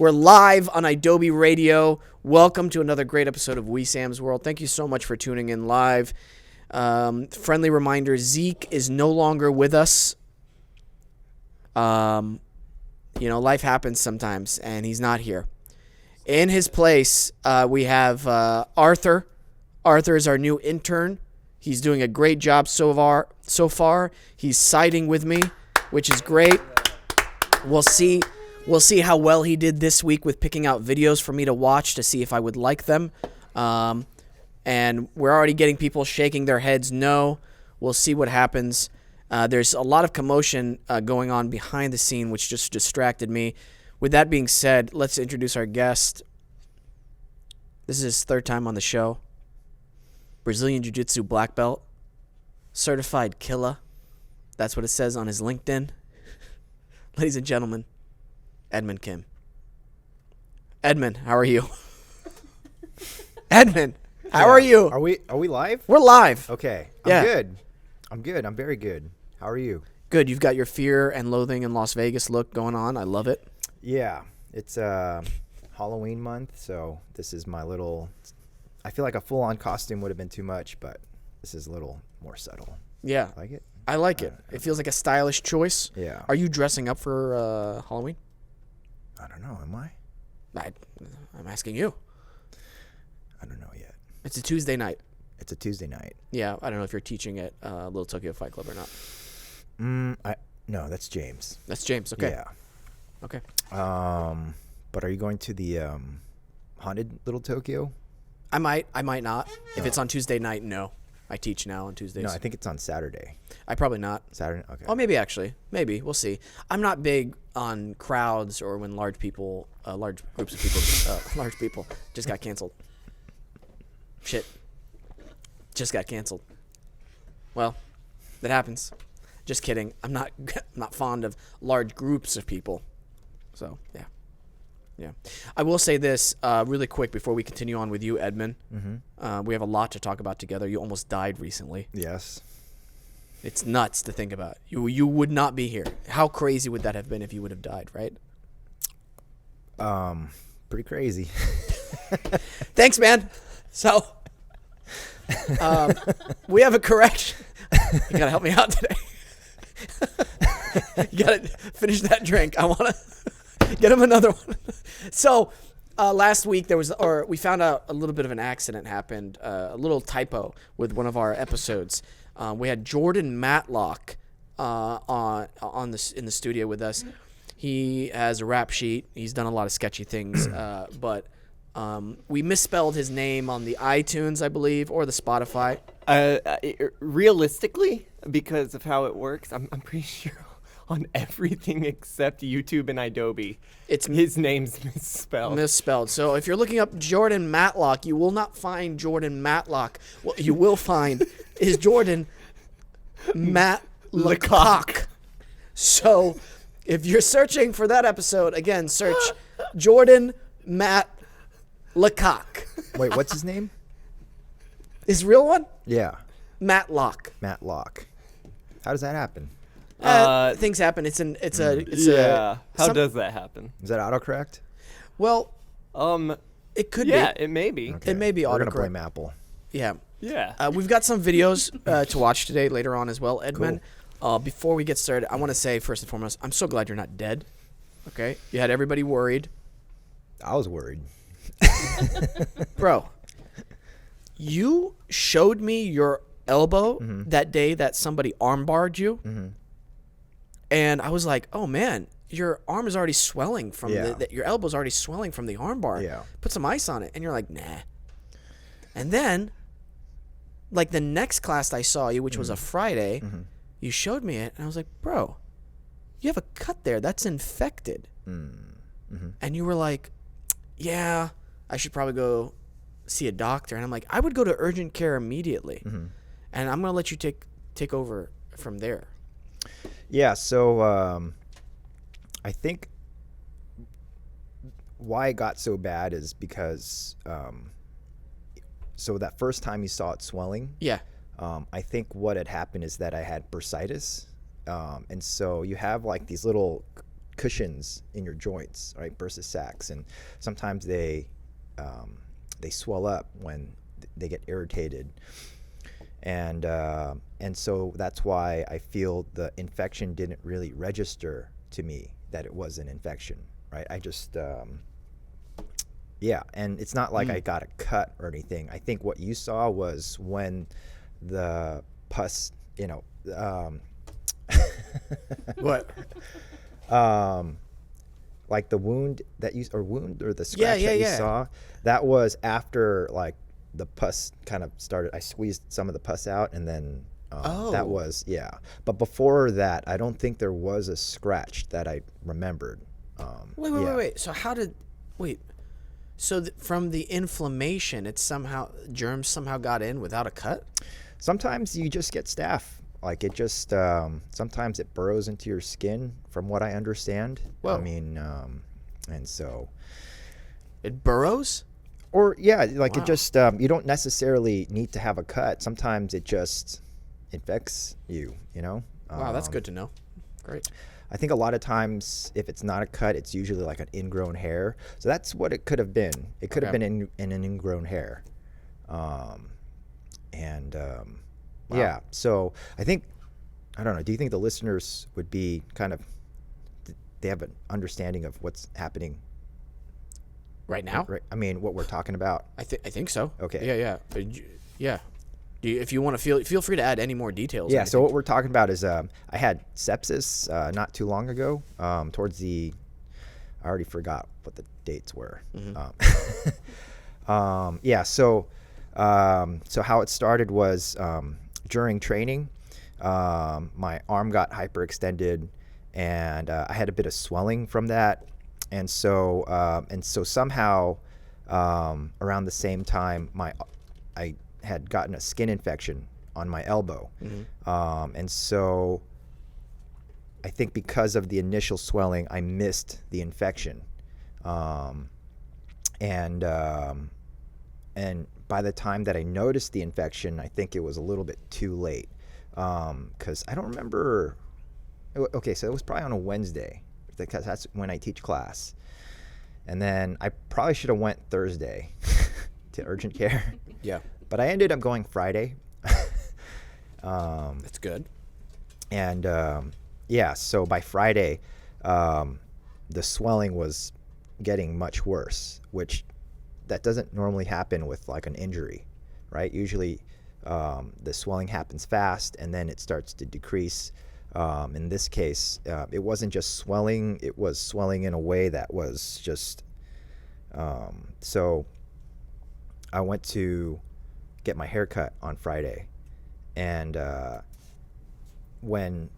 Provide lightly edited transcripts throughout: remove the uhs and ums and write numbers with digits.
We're live on Adobe Radio. Welcome to another great episode of Wesam's World. Thank you so much for tuning in live. Friendly reminder, Zeke is no longer with us. Life happens sometimes, and he's not here. In his place, we have Arthur. Arthur is our new intern. He's doing a great job so far. He's siding with me, which is great. We'll see how well he did this week with picking out videos for me to watch to see if I would like them. And we're already getting people shaking their heads no. We'll see what happens. There's a lot of commotion going on behind the scene, which just distracted me. With that being said, let's introduce our guest. This is his third time on the show. Brazilian Jiu-Jitsu black belt. Certified killer. That's what it says on his LinkedIn. Ladies and gentlemen, Edmund Kim. Edmund, how are you? Edmund, how are you? Are we live? We're live. Okay. I'm good. I'm very good. How are you? Good. You've got your Fear and Loathing in Las Vegas look going on. I love it. Yeah. It's Halloween month, so this is my little... I feel like a full-on costume would have been too much, but this is a little more subtle. Yeah. Like it? I like it. It feels like a stylish choice. Yeah. Are you dressing up for Halloween? I don't know. Am I? I'm asking you. I don't know yet. It's a Tuesday night. It's a Tuesday night. Yeah. I don't know if you're teaching at Little Tokyo Fight Club or not. No, that's James. That's James. Okay. Yeah. Okay. But are you going to the haunted Little Tokyo? I might not. No. If it's on Tuesday night, no. I teach now on Tuesdays. No, I think it's on Saturday. I probably not. Saturday? Okay. Oh, maybe actually. Maybe. We'll see. I'm not big on crowds or when large groups of people, large people just got canceled. Shit. Just got canceled. Well, that happens. Just kidding. I'm not fond of large groups of people. So, yeah. Yeah. I will say this really quick before we continue on with you, Edmund. Mm-hmm. We have a lot to talk about together. You almost died recently. Yes. It's nuts to think about. You would not be here. How crazy would that have been if you would have died, right? Pretty crazy. Thanks, man. So, we have a correction. You got to help me out today. You got to finish that drink. I want to... Get him another one. So, last week we found out a little bit of an accident happened, a little typo with one of our episodes. We had Jordan Matlock in the studio with us. He has a rap sheet. He's done a lot of sketchy things, but we misspelled his name on the iTunes, I believe, or the Spotify. Realistically, because of how it works, I'm pretty sure. On everything except YouTube and Adobe, his name's misspelled. So if you're looking up Jordan Matlock, you will not find Jordan Matlock. What you will find is Jordan Matlock. So if you're searching for that episode, again, search Jordan Matlock. Wait, what's his name? His real one? Yeah. Matlock. How does that happen? Things happen. How does that happen? Is that autocorrect? Well, it could be. Yeah, it may be. Okay. It may be autocorrect. We're gonna blame Apple. Yeah. Yeah. We've got some videos to watch today later on as well, Edmund. Cool. Before we get started, I want to say first and foremost, I'm so glad you're not dead. Okay, you had everybody worried. I was worried. Bro, you showed me your elbow that day that somebody armbarred you. Mm-hmm. And I was like, oh, man, your arm is already swelling from your elbow's already swelling from the armbar. Yeah. Put some ice on it. And you're like, nah. And then, like, the next class I saw you, which was a Friday, you showed me it. And I was like, bro, you have a cut there. That's infected. Mm-hmm. And you were like, yeah, I should probably go see a doctor. And I'm like, I would go to urgent care immediately. Mm-hmm. And I'm going to let you take over from there. Yeah, so I think why it got so bad is because so that first time you saw it swelling, I think what had happened is that I had bursitis, and so you have like these little cushions in your joints, right? Bursa sacs, and sometimes they swell up when they get irritated, and so that's why I feel the infection didn't really register to me that it was an infection, right? I just and it's not like I got a cut or anything. I think what you saw was when the pus, What? Like the wound that you, or the scratch that you yeah. saw, that was after like the pus kind of started. I squeezed some of the pus out, and then that was, But before that, I don't think there was a scratch that I remembered. Wait. So from the inflammation, it's germs somehow got in without a cut? Sometimes you just get staph. Like it just, sometimes it burrows into your skin, from what I understand. Whoa. I mean, and so. It burrows? Or, like it just, you don't necessarily need to have a cut. Sometimes it just infects you, Wow, that's good to know. Great. I think a lot of times, if it's not a cut, it's usually like an ingrown hair. So that's what it could have been. It could have been in an ingrown hair. Yeah. So I think, I don't know, do you think the listeners would be they have an understanding of what's happening right now? Right. I mean, what we're talking about. I think so. Okay. Yeah. If you want to feel free to add any more details. Yeah. So what we're talking about is I had sepsis not too long ago. I already forgot what the dates were. Mm-hmm. So how it started was during training, my arm got hyperextended, and I had a bit of swelling from that, and so somehow around the same time I had gotten a skin infection on my elbow. Mm-hmm. And so I think because of the initial swelling, I missed the infection. And by the time that I noticed the infection, I think it was a little bit too late. Because I don't remember. Okay, so it was probably on a Wednesday, because that's when I teach class. And then I probably should have went Thursday to urgent care. Yeah. But I ended up going Friday. That's good. And so by Friday, the swelling was getting much worse, which that doesn't normally happen with like an injury, right? Usually the swelling happens fast and then it starts to decrease. In this case, it wasn't just swelling, it was swelling in a way that was just, so I went to get my hair cut on Friday, and when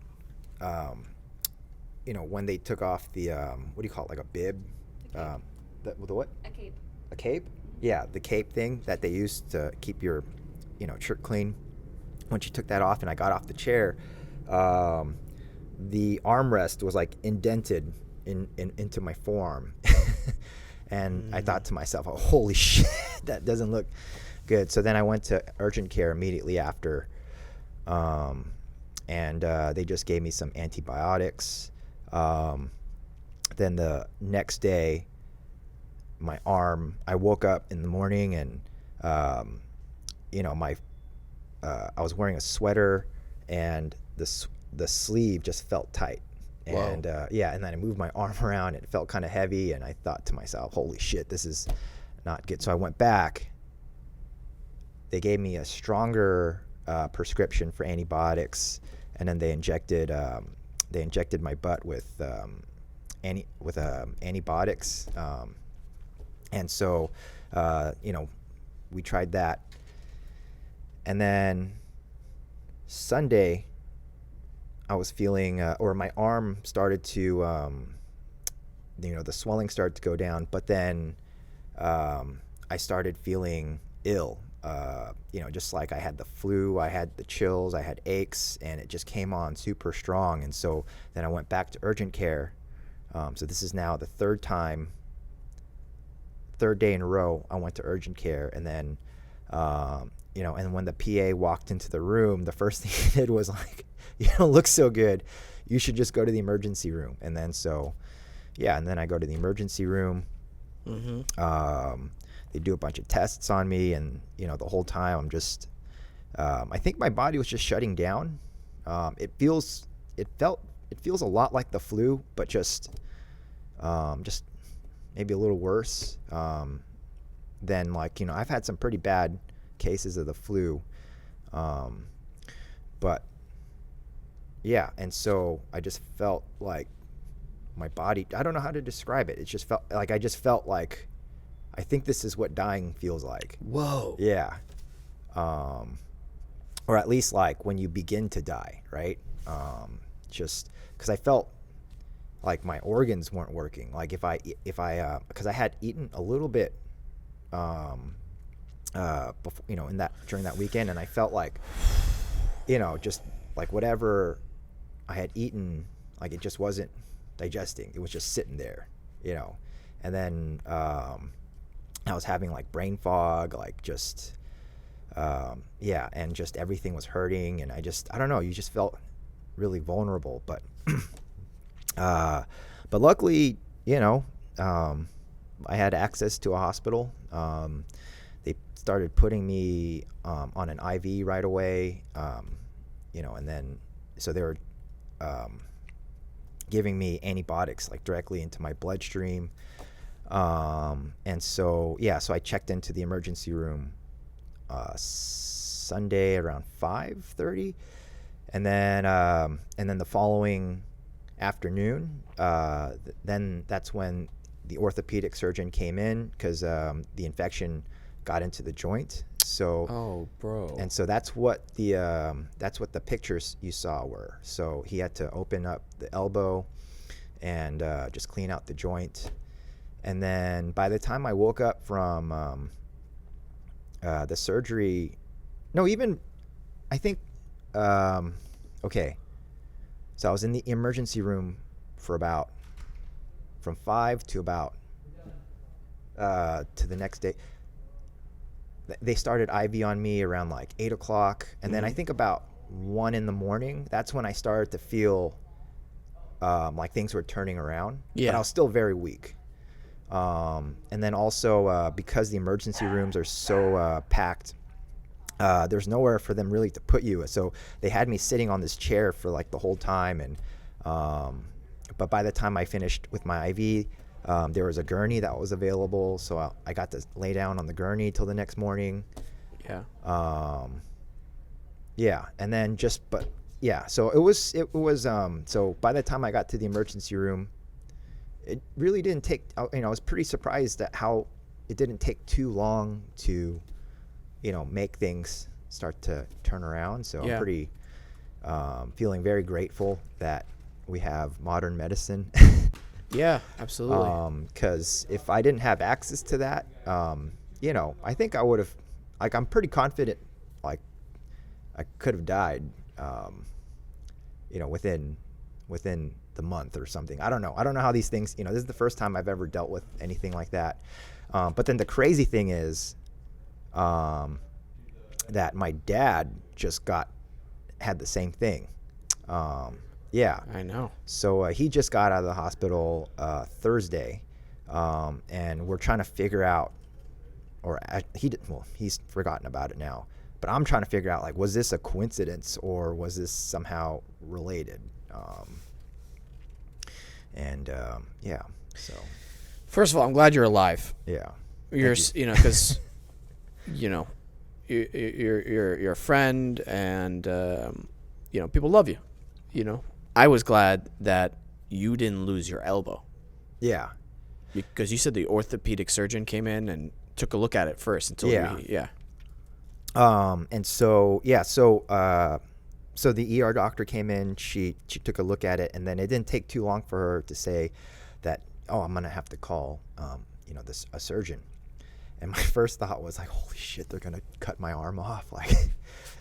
they took off the what do you call it, like a bib, the what? A cape. A cape? Yeah, the cape thing that they use to keep your shirt clean. When she took that off and I got off the chair, the armrest was like indented into my forearm. And I thought to myself, oh, holy shit, that doesn't look good. So then I went to urgent care immediately after, and they just gave me some antibiotics. Then the next day, my arm, I woke up in the morning and, I was wearing a sweater and the sleeve just felt tight. And and then I moved my arm around and it felt kind of heavy, and I thought to myself, holy shit, this is not good. So I went back. They gave me a stronger prescription for antibiotics, and then they injected my butt with antibiotics, and so we tried that, and then Sunday I was feeling, or my arm started to, the swelling started to go down, but then I started feeling ill, just like I had the flu, I had the chills, I had aches, and it just came on super strong. And so then I went back to urgent care. So this is now the third day in a row I went to urgent care, and then And when the PA walked into the room, the first thing he did was like, you don't look so good. You should just go to the emergency room. And then and then I go to the emergency room. Mm-hmm. They do a bunch of tests on me, and the whole time I'm just, I think my body was just shutting down. It feels a lot like the flu, but just maybe a little worse than I've had some pretty bad cases of the flu, but yeah, and so I just felt like my body, I don't know how to describe it. It just felt like I think this is what dying feels like. Whoa. Yeah. Or at least like when you begin to die, right? Just because I felt like my organs weren't working. Like if I because I had eaten a little bit before, during that weekend, and I felt like, just like whatever I had eaten, like it just wasn't digesting. It was just sitting there, and then I was having like brain fog, like just and just everything was hurting, and I don't know, you just felt really vulnerable, but luckily, I had access to a hospital. They started putting me on an IV right away, and then so they were giving me antibiotics like directly into my bloodstream. And so I checked into the emergency room Sunday around 5:30, and then the following afternoon, then that's when the orthopedic surgeon came in, because the infection got into the joint. So and so that's what the pictures you saw were. So he had to open up the elbow and just clean out the joint. And then by the time I woke up from the surgery, I think, okay. So I was in the emergency room for from 5 to about, to the next day. They started IV on me around like 8 o'clock. And then I think about 1 a.m, that's when I started to feel like things were turning around. Yeah. But I was still very weak. And then also because the emergency rooms are so packed, there's nowhere for them really to put you. So they had me sitting on this chair for like the whole time. And but by the time I finished with my IV, there was a gurney that was available, so I got to lay down on the gurney till the next morning. Yeah. And then so it was so by the time I got to the emergency room, it really didn't take, I was pretty surprised at how it didn't take too long to, make things start to turn around. So I'm pretty feeling very grateful that we have modern medicine. Yeah, absolutely. Because if I didn't have access to that, I think I would have, I'm pretty confident, I could have died, within the month or something. I don't know how these things, this is the first time I've ever dealt with anything like that. But then the crazy thing is, that my dad just had the same thing. Yeah, I know. So he just got out of the hospital Thursday, and we're trying to figure out, he's forgotten about it now. But I'm trying to figure out, was this a coincidence or was this somehow related? So. First of all, I'm glad you're alive. Yeah. Because, you're a friend, and people love you. I was glad that you didn't lose your elbow. Yeah. Because you said the orthopedic surgeon came in and took a look at it first until so the ER doctor came in, she took a look at it, and then it didn't take too long for her to say that, I'm going to have to call a surgeon. And my first thought was like, holy shit, they're going to cut my arm off,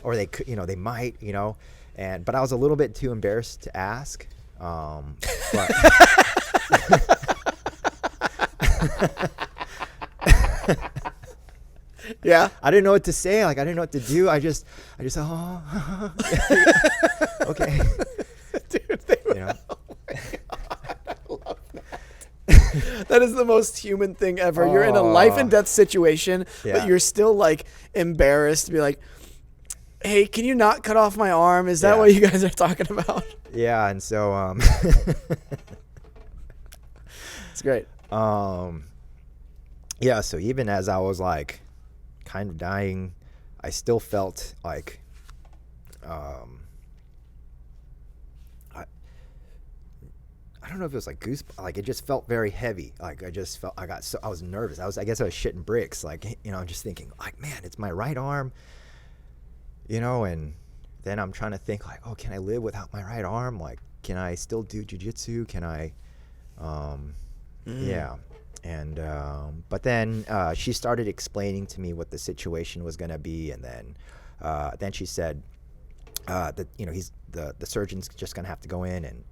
or they could, they might, but I was a little bit too embarrassed to ask. But Yeah. I didn't know what to say. Like, I didn't know what to do. I just, oh, okay. Dude, You know? oh my God, I love that. That is the most human thing ever. You're in a life and death situation, but you're still like embarrassed to be like, hey, can you not cut off my arm? Is that what you guys are talking about? Yeah. And so, it's great. Yeah. So even as I was like kind of dying, I still felt like, I don't know if it was like like it just felt very heavy. Like I just felt, I was nervous. I guess I was shitting bricks. Like, you know, I'm just thinking like, man, it's my right arm, you know, and then I'm trying to think like, oh, can I live without my right arm? Like, can I still do jiu-jitsu? Can I, yeah. And, but then, she started explaining to me what the situation was going to be. And then she said, that, you know, the surgeon's just going to have to go in and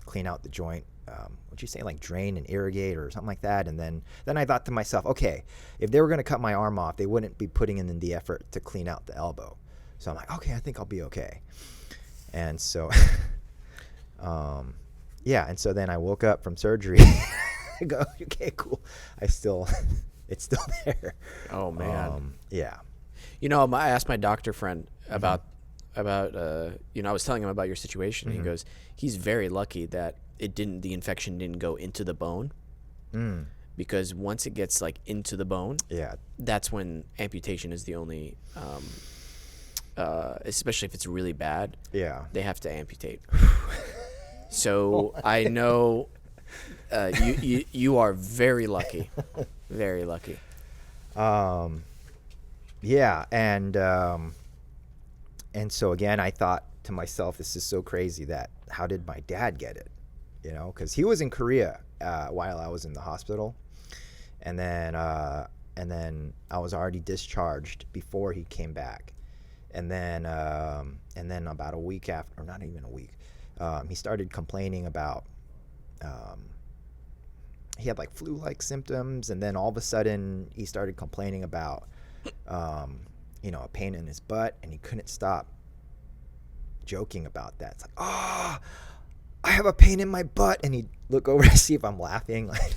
clean out the joint. What'd you say, like drain and irrigate or something like that? And then I thought to myself, okay, if they were going to cut my arm off, they wouldn't be putting in the effort to clean out the elbow. So I'm like, okay, I think I'll be okay. And so, yeah. And so then I woke up from surgery. I go, okay, cool. it's still there. Oh man. Yeah. You know, I asked my doctor friend about you know, I was telling him about your situation. And he goes, he's very lucky that the infection didn't go into the bone, because once it gets like into the bone, that's when amputation is the only, especially if it's really bad, they have to amputate. So I know, you are very lucky, very lucky. Yeah. And so again, I thought to myself, this is so crazy that how did my dad get it? You know, because he was in Korea while I was in the hospital, and then I was already discharged before he came back, and then about a week after, or not even a week, he started complaining about he had like flu-like symptoms, and then all of a sudden he started complaining about you know, a pain in his butt, and he couldn't stop joking about that. It's like, oh, I have a pain in my butt, and he'd look over to see if I'm laughing. Like,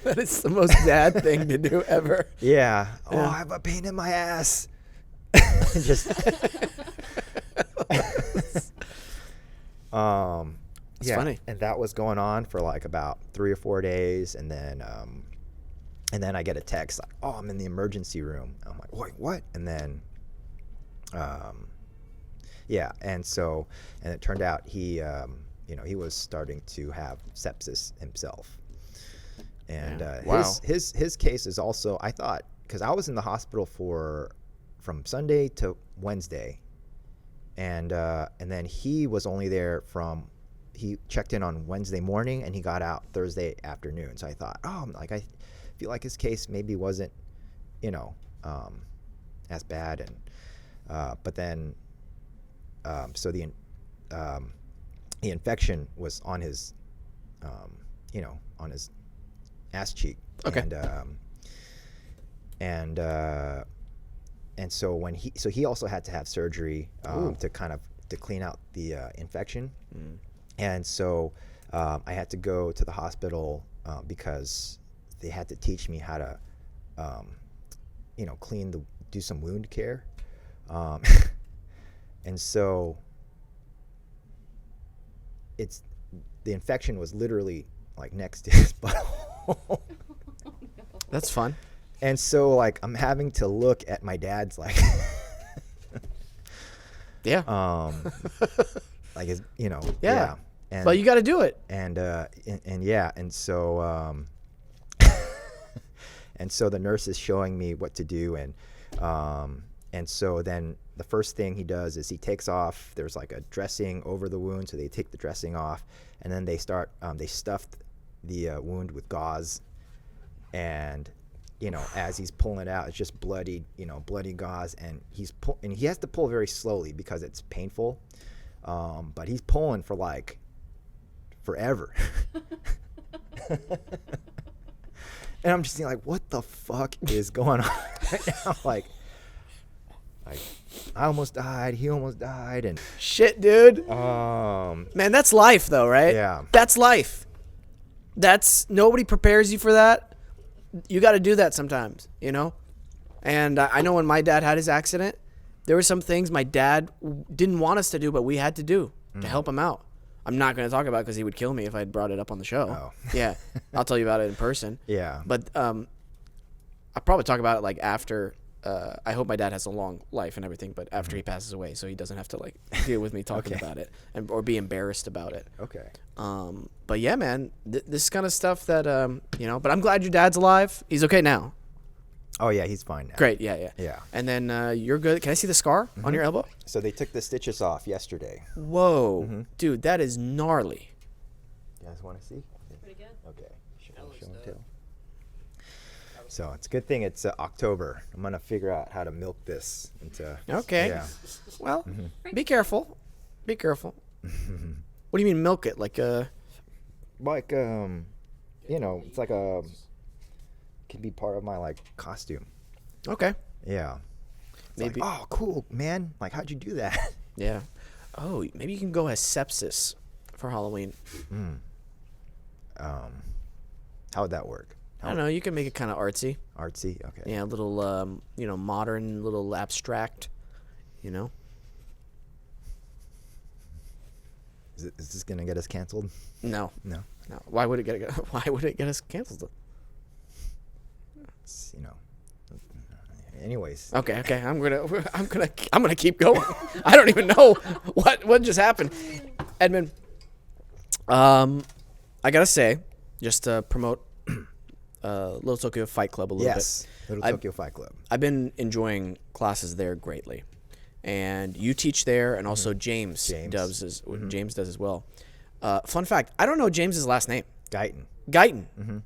that is the most dad thing to do ever. Yeah. Oh, I have a pain in my ass. Just. It's funny. And that was going on for like about 3 or 4 days, and then I get a text like, oh, I'm in the emergency room. I'm like, wait, what? And then, yeah. And it turned out he, you know, he was starting to have sepsis himself. And his case is also, I thought, because I was in the hospital from Sunday to Wednesday. And then he was only there he checked in on Wednesday morning, and he got out Thursday afternoon. So I thought, oh, like I feel like his case maybe wasn't, you know, as bad. And but then so the infection was on his you know, on his ass cheek. Okay. And so he also had to have surgery to clean out the infection. And so I had to go to the hospital because they had to teach me how to, you know, do some wound care. And so the infection was literally like next to his butthole. That's fun. And so like I'm having to look at my dad's like, yeah. Like his, you know, yeah. And, but you got to do it. And yeah, and so and so the nurse is showing me what to do, and so then the first thing he does is he takes off. There's like a dressing over the wound, so they take the dressing off, and then they start. They stuffed the wound with gauze, and you know, as he's pulling it out, it's just bloody gauze, and he has to pull very slowly because it's painful, but he's pulling for like forever. And I'm just thinking, like, what the fuck is going on right now? Like, I almost died. He almost died. And shit, dude. Man, that's life, though, right? Yeah. That's life. Nobody prepares you for that. You got to do that sometimes, you know? And I know when my dad had his accident, there were some things my dad didn't want us to do, but we had to do to help him out. I'm not going to talk about it because he would kill me if I had brought it up on the show. Oh. Yeah. I'll tell you about it in person. Yeah. But I'll probably talk about it like after. I hope my dad has a long life and everything, but after he passes away, so he doesn't have to like deal with me talking about it or be embarrassed about it. Okay. But yeah, man, this kind of stuff that you know. But I'm glad your dad's alive. He's okay now. Oh yeah, he's fine now. Great. Yeah. Yeah. And then you're good. Can I see the scar on your elbow? So they took the stitches off yesterday. Whoa, dude, that is gnarly. You guys want to see? Pretty good. Okay. Show and tell. So it's a good thing it's October. I'm gonna figure out how to milk this into. Okay. Yeah. Well, be careful. Be careful. What do you mean milk it? Like Like you know, it's like can be part of my like costume. Okay. Yeah. It's Maybe. Like, oh, cool, man. Like, how'd you do that? Yeah. Oh, maybe you can go as sepsis for Halloween. How would that work? I don't know. You can make it kind of artsy. Artsy. Okay. Yeah, a little, you know, modern, little abstract. You know. Is this gonna get us canceled? No. No. No. Why would it get? Why would it get us canceled? It's, you know. Anyways. Okay. I'm gonna keep going. I don't even know what just happened. Edmund, I gotta say, just to promote Little Tokyo Fight Club a little bit. Yes. Little Tokyo Fight Club. I've been enjoying classes there greatly, and you teach there, and also James does as well. Fun fact: I don't know James's last name. Guyton.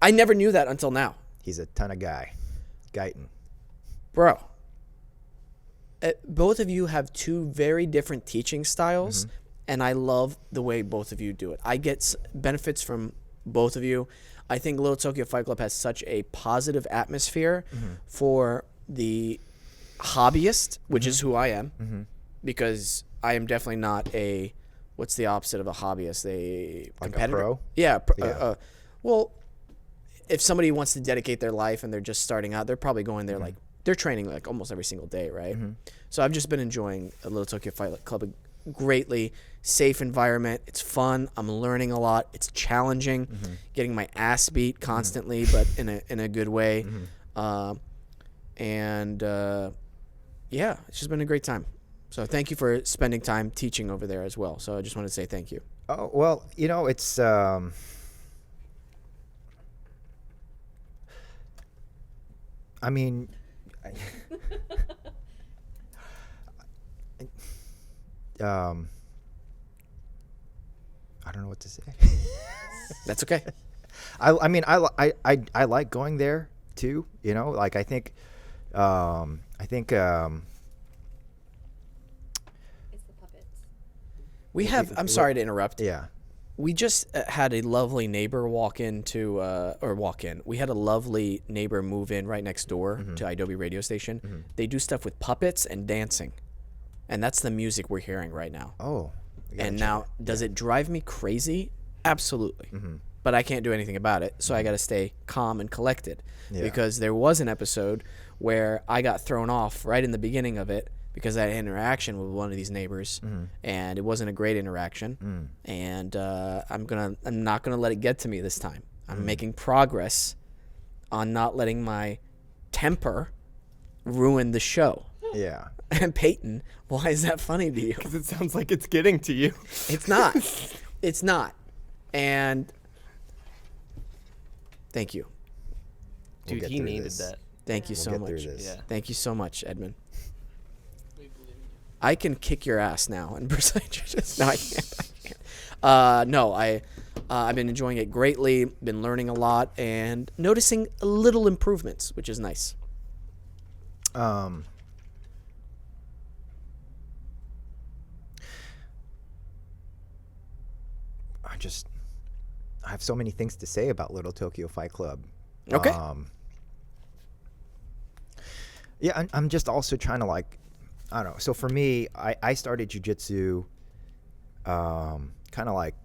I never knew that until now. He's a ton of guy. Guyton. Bro, both of you have two very different teaching styles, and I love the way both of you do it. I get benefits from both of you. I think Little Tokyo Fight Club has such a positive atmosphere for the hobbyist, which is who I am, because I am definitely not a, what's the opposite of a hobbyist? A competitor? Like a pro? Yeah. Well, if somebody wants to dedicate their life and they're just starting out, they're probably going there like, they're training like almost every single day, right? So I've just been enjoying a Little Tokyo Fight Club greatly. Safe environment. It's fun. I'm learning a lot. It's challenging, getting my ass beat constantly, but in a good way. Yeah, it's just been a great time. So thank you for spending time teaching over there as well. So I just want to say thank you. Oh, well, you know, it's I mean, I don't know what to say. That's okay. I mean, I like going there too. You know, like I think It's the puppets. We have. I'm sorry to interrupt. yeah. We just had a lovely neighbor walk in. We had a lovely neighbor move in right next door to Adobe radio station. They do stuff with puppets and dancing. And that's the music we're hearing right now. Oh. And now, does it drive me crazy? Absolutely. But I can't do anything about it, so I got to stay calm and collected. Yeah. Because there was an episode where I got thrown off right in the beginning of it because I had an interaction with one of these neighbors, and it wasn't a great interaction. And I'm not gonna let it get to me this time. I'm making progress on not letting my temper ruin the show. Yeah. And Peyton, why is that funny to you? Because it sounds like it's getting to you. It's not. It's not. And thank you. Dude, get he through needed this. that. Thank you so get through much. this. Yeah. Thank you so much, Edmund. I can kick your ass now and no, I can't. No, I've been enjoying it greatly. Been learning a lot and noticing little improvements, which is nice. I have so many things to say about Little Tokyo Fight Club. Okay. Yeah, I'm just also trying to like, I don't know. So for me, I started jiu-jitsu kind of like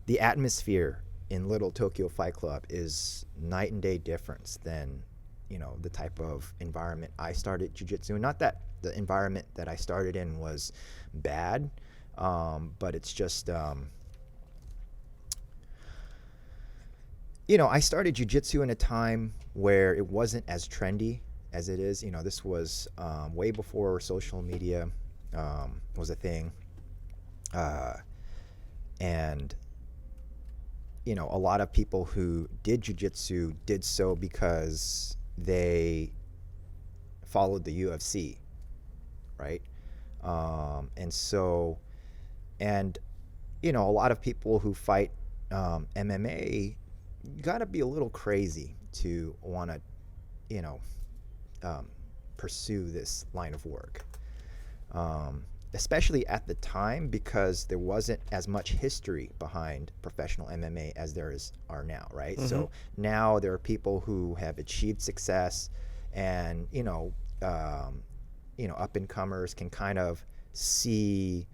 the atmosphere in Little Tokyo Fight Club is night and day difference than, you know, the type of environment I started jiu-jitsu. Not that the environment that I started in was bad, but it's just, you know, I started jiu-jitsu in a time where it wasn't as trendy as it is. You know, this was way before social media was a thing. And, you know, a lot of people who did jiu-jitsu did so because they followed the UFC, right? And so, and, you know, a lot of people who fight MMA, you got to be a little crazy to want to, you know, pursue this line of work. Especially at the time, because there wasn't as much history behind professional MMA as are now, right? Mm-hmm. So now there are people who have achieved success, and you know, up and comers can kind of see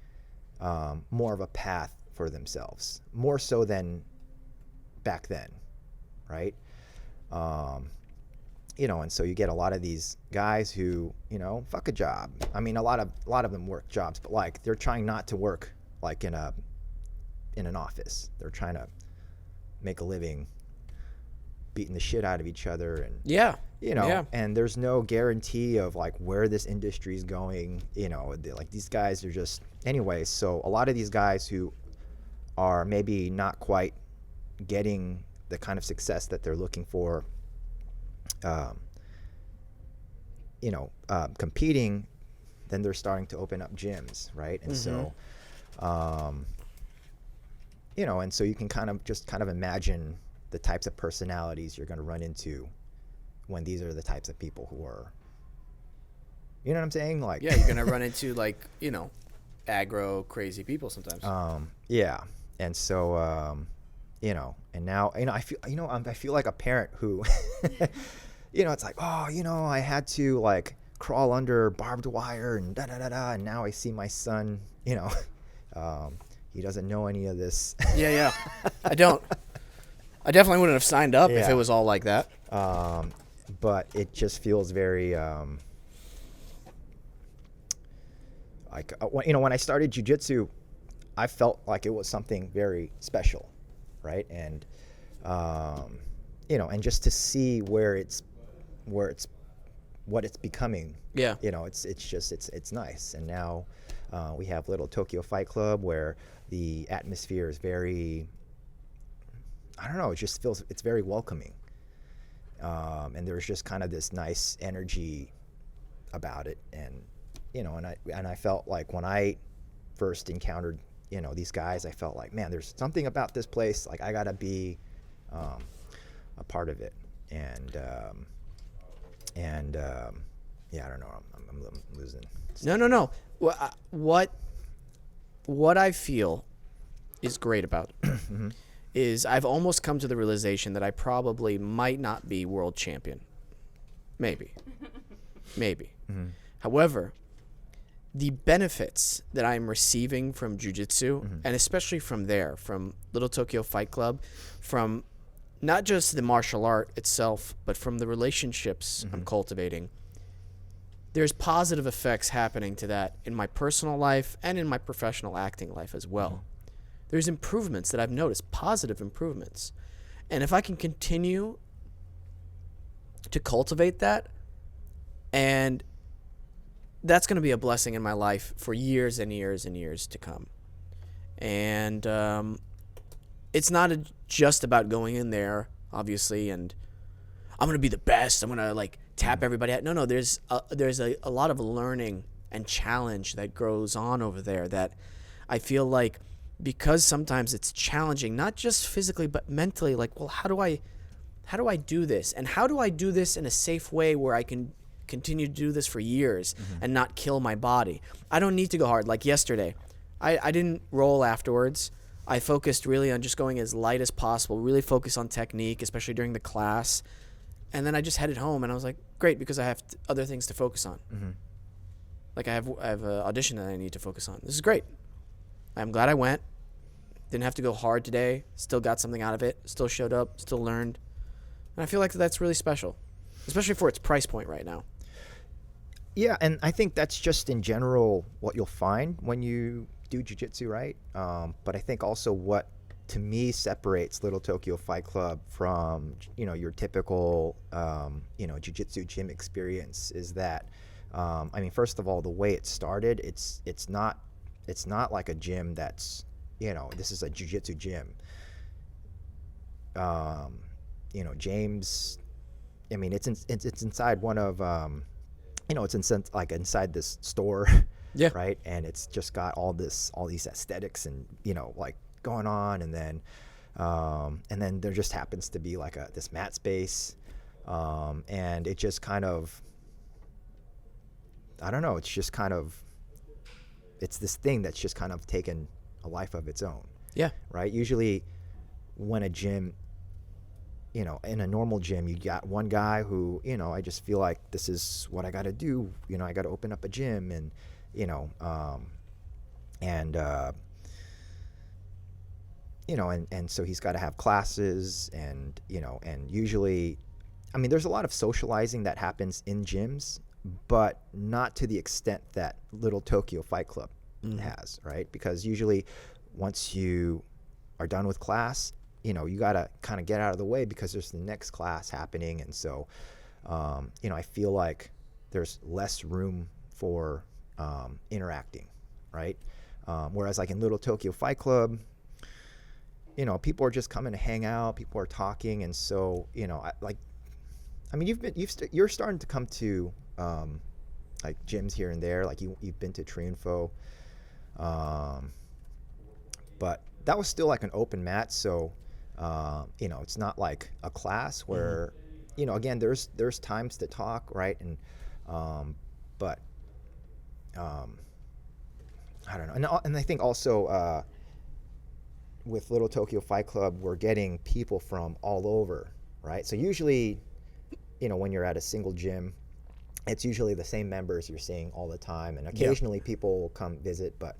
more of a path for themselves, more so than back then, right? You know, and so you get a lot of these guys who, you know, fuck a job. I mean, a lot of them work jobs, but like they're trying not to work like in an office. They're trying to make a living beating the shit out of each other, and you know, and there's no guarantee of like where this industry is going. You know, like these guys are just anyway. So a lot of these guys who are maybe not quite getting the kind of success that they're looking for, competing, then they're starting to open up gyms, right? And so, you know, and so you can kind of imagine the types of personalities you're going to run into when these are the types of people who are, you know what I'm saying? Like, yeah, you're going to run into like, you know, aggro, crazy people sometimes. Yeah. And so, you know, and now, you know, I feel like a parent who, you know, it's like, oh, you know, I had to like crawl under barbed wire and da-da-da-da, and now I see my son, you know, he doesn't know any of this. Yeah. I definitely wouldn't have signed up if it was all like that. But it just feels very, like, you know, when I started jiu-jitsu, I felt like it was something very special, right? And, you know, and just to see what it's becoming. Yeah. You know, it's nice. And now we have Little Tokyo Fight Club, where the atmosphere is very, I don't know, it just feels, it's very welcoming. And there's just kind of this nice energy about it. And, you know, and I felt like when I first encountered, you know, these guys, I felt like, man, there's something about this place, like I gotta be a part of it. And yeah, I don't know, I'm losing. No. What I feel is great about it is I've almost come to the realization that I probably might not be world champion. Maybe. Mm-hmm. However, the benefits that I'm receiving from jiu-jitsu, and especially from Little Tokyo Fight Club, from not just the martial art itself, but from the relationships I'm cultivating, there's positive effects happening to that in my personal life and in my professional acting life as well. There's improvements that I've noticed, positive improvements. And if I can continue to cultivate that, and that's going to be a blessing in my life for years and years and years to come. And it's not just about going in there, obviously, and I'm going to be the best. I'm going to like tap everybody out. No, there's a lot of learning and challenge that goes on over there that I feel like, because sometimes it's challenging, not just physically but mentally, like, well, how do I do this? And how do I do this in a safe way where I can continue to do this for years and not kill my body? I don't need to go hard. Like yesterday, I didn't roll afterwards. I focused really on just going as light as possible, really focus on technique, especially during the class. And then I just headed home, and I was like, great, because I have other things to focus on. Mm-hmm. Like I have an audition that I need to focus on. This is great. I'm glad I went. Didn't have to go hard today. Still got something out of it. Still showed up. Still learned. And I feel like that's really special, especially for its price point right now. Yeah, and I think that's just in general what you'll find when you do jiu-jitsu, right? But I think also what, to me, separates Little Tokyo Fight Club from, your typical, jiu-jitsu gym experience is that, first of all, the way it started, it's not like a gym that's, this is a jiu-jitsu gym. James, it's inside one of, it's inside this store, yeah, right? And it's just got all these aesthetics and going on, and then there just happens to be this mat space, and it just kind of, I don't know, it's just kind of, it's this thing that's just kind of taken a life of its own. Yeah. Right. Usually, when a gym, in a normal gym, you got one guy who, I just feel like this is what I got to do. I got to open up a gym, and, and so he's got to have classes, and, and usually, there's a lot of socializing that happens in gyms, but not to the extent that Little Tokyo Fight Club has, right? Because usually once you are done with class, you got to kind of get out of the way because there's the next class happening. And so, I feel like there's less room for interacting, right? Whereas like in Little Tokyo Fight Club, people are just coming to hang out, people are talking. And so, you're starting to come to like gyms here and there, like you've been to Triunfo, but that was still like an open mat. So, it's not like a class where, again, there's times to talk, right? And, but, I don't know. And I think also, with Little Tokyo Fight Club, we're getting people from all over, right? So usually, when you're at a single gym, it's usually the same members you're seeing all the time. And occasionally people will come visit, but,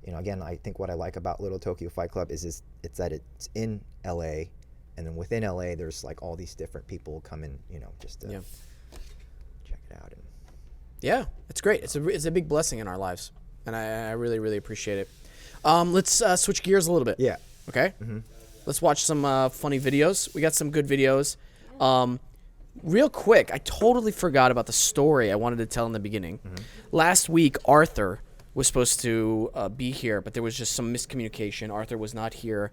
again, I think what I like about Little Tokyo Fight Club is it's that it's in LA, and then within LA there's like all these different people coming, just to check it out. And yeah, it's great. It's a big blessing in our lives, and I really, really appreciate it. Let's switch gears a little bit. Yeah. Okay. Mm-hmm. Let's watch some funny videos. We got some good videos. Real quick, I totally forgot about the story I wanted to tell in the beginning. Mm-hmm. Last week, Arthur was supposed to be here, but there was just some miscommunication. Arthur was not here.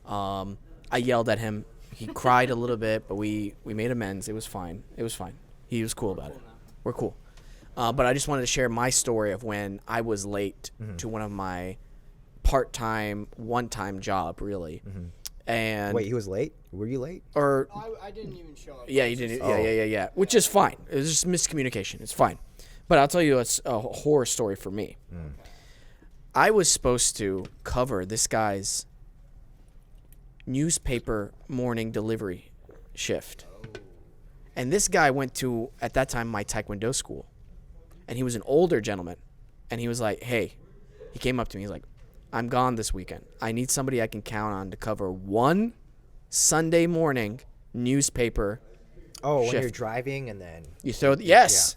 I yelled at him. He cried a little bit, but we made amends. It was fine. He was cool about it. We're cool. But I just wanted to share my story of when I was late to one of my part-time, one-time job, really. Mm-hmm. And wait, he was late? Were you late? Or I didn't even show up. Yeah, you didn't. Oh. Yeah. Which is fine. It was just miscommunication. It's fine. But I'll tell you a horror story for me. Mm. I was supposed to cover this guy's newspaper morning delivery shift. And this guy went to, at that time, my Taekwondo school. And he was an older gentleman. And he was like, hey, he came up to me. He's like, I'm gone this weekend. I need somebody I can count on to cover one Sunday morning newspaper shift. When you're driving and then you throw yes.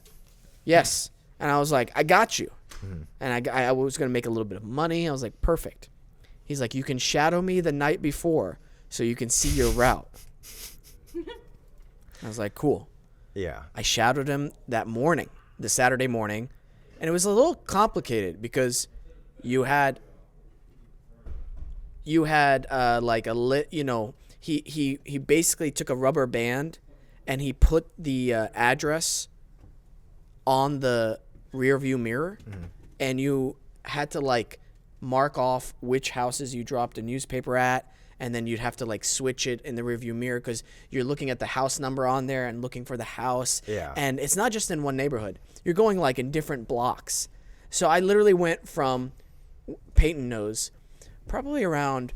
And I was like, I got you. Mm-hmm. And I was going to make a little bit of money. I was like, perfect. He's like, you can shadow me the night before so you can see your route. I was like, cool. Yeah. I shadowed him that morning, the Saturday morning. And it was a little complicated because you had like a lit, he basically took a rubber band and he put the address on the rear view mirror, and you had to like mark off which houses you dropped a newspaper at, and then you'd have to like switch it in the rear view mirror because you're looking at the house number on there and looking for the house. Yeah. And it's not just in one neighborhood. You're going like in different blocks. So I literally went from, Peyton knows, probably around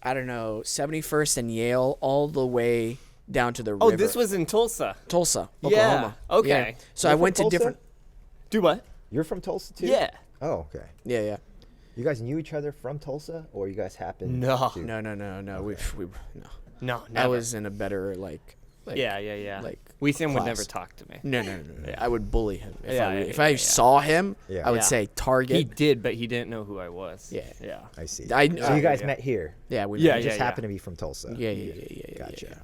I don't know, 71st and Yale all the way down to the river. Oh, this was in Tulsa. Tulsa, Oklahoma. Yeah. Okay. Yeah. So You're I from went to Tulsa? different. Do what? You're from Tulsa too? Yeah. Oh, okay. Yeah. You guys knew each other from Tulsa, or you guys happened? No. to? No. Okay. No. No, I never. was in a better like Yeah. like Wesam would class. never talk to me. No. I would bully him. If I Yeah. saw him, Yeah. I would Yeah. say target. He did, but he didn't know who I was. Yeah. Yeah. I see. I- so you guys yeah. met here. yeah, we Yeah, You just yeah. happen to be from Tulsa. Yeah. Gotcha.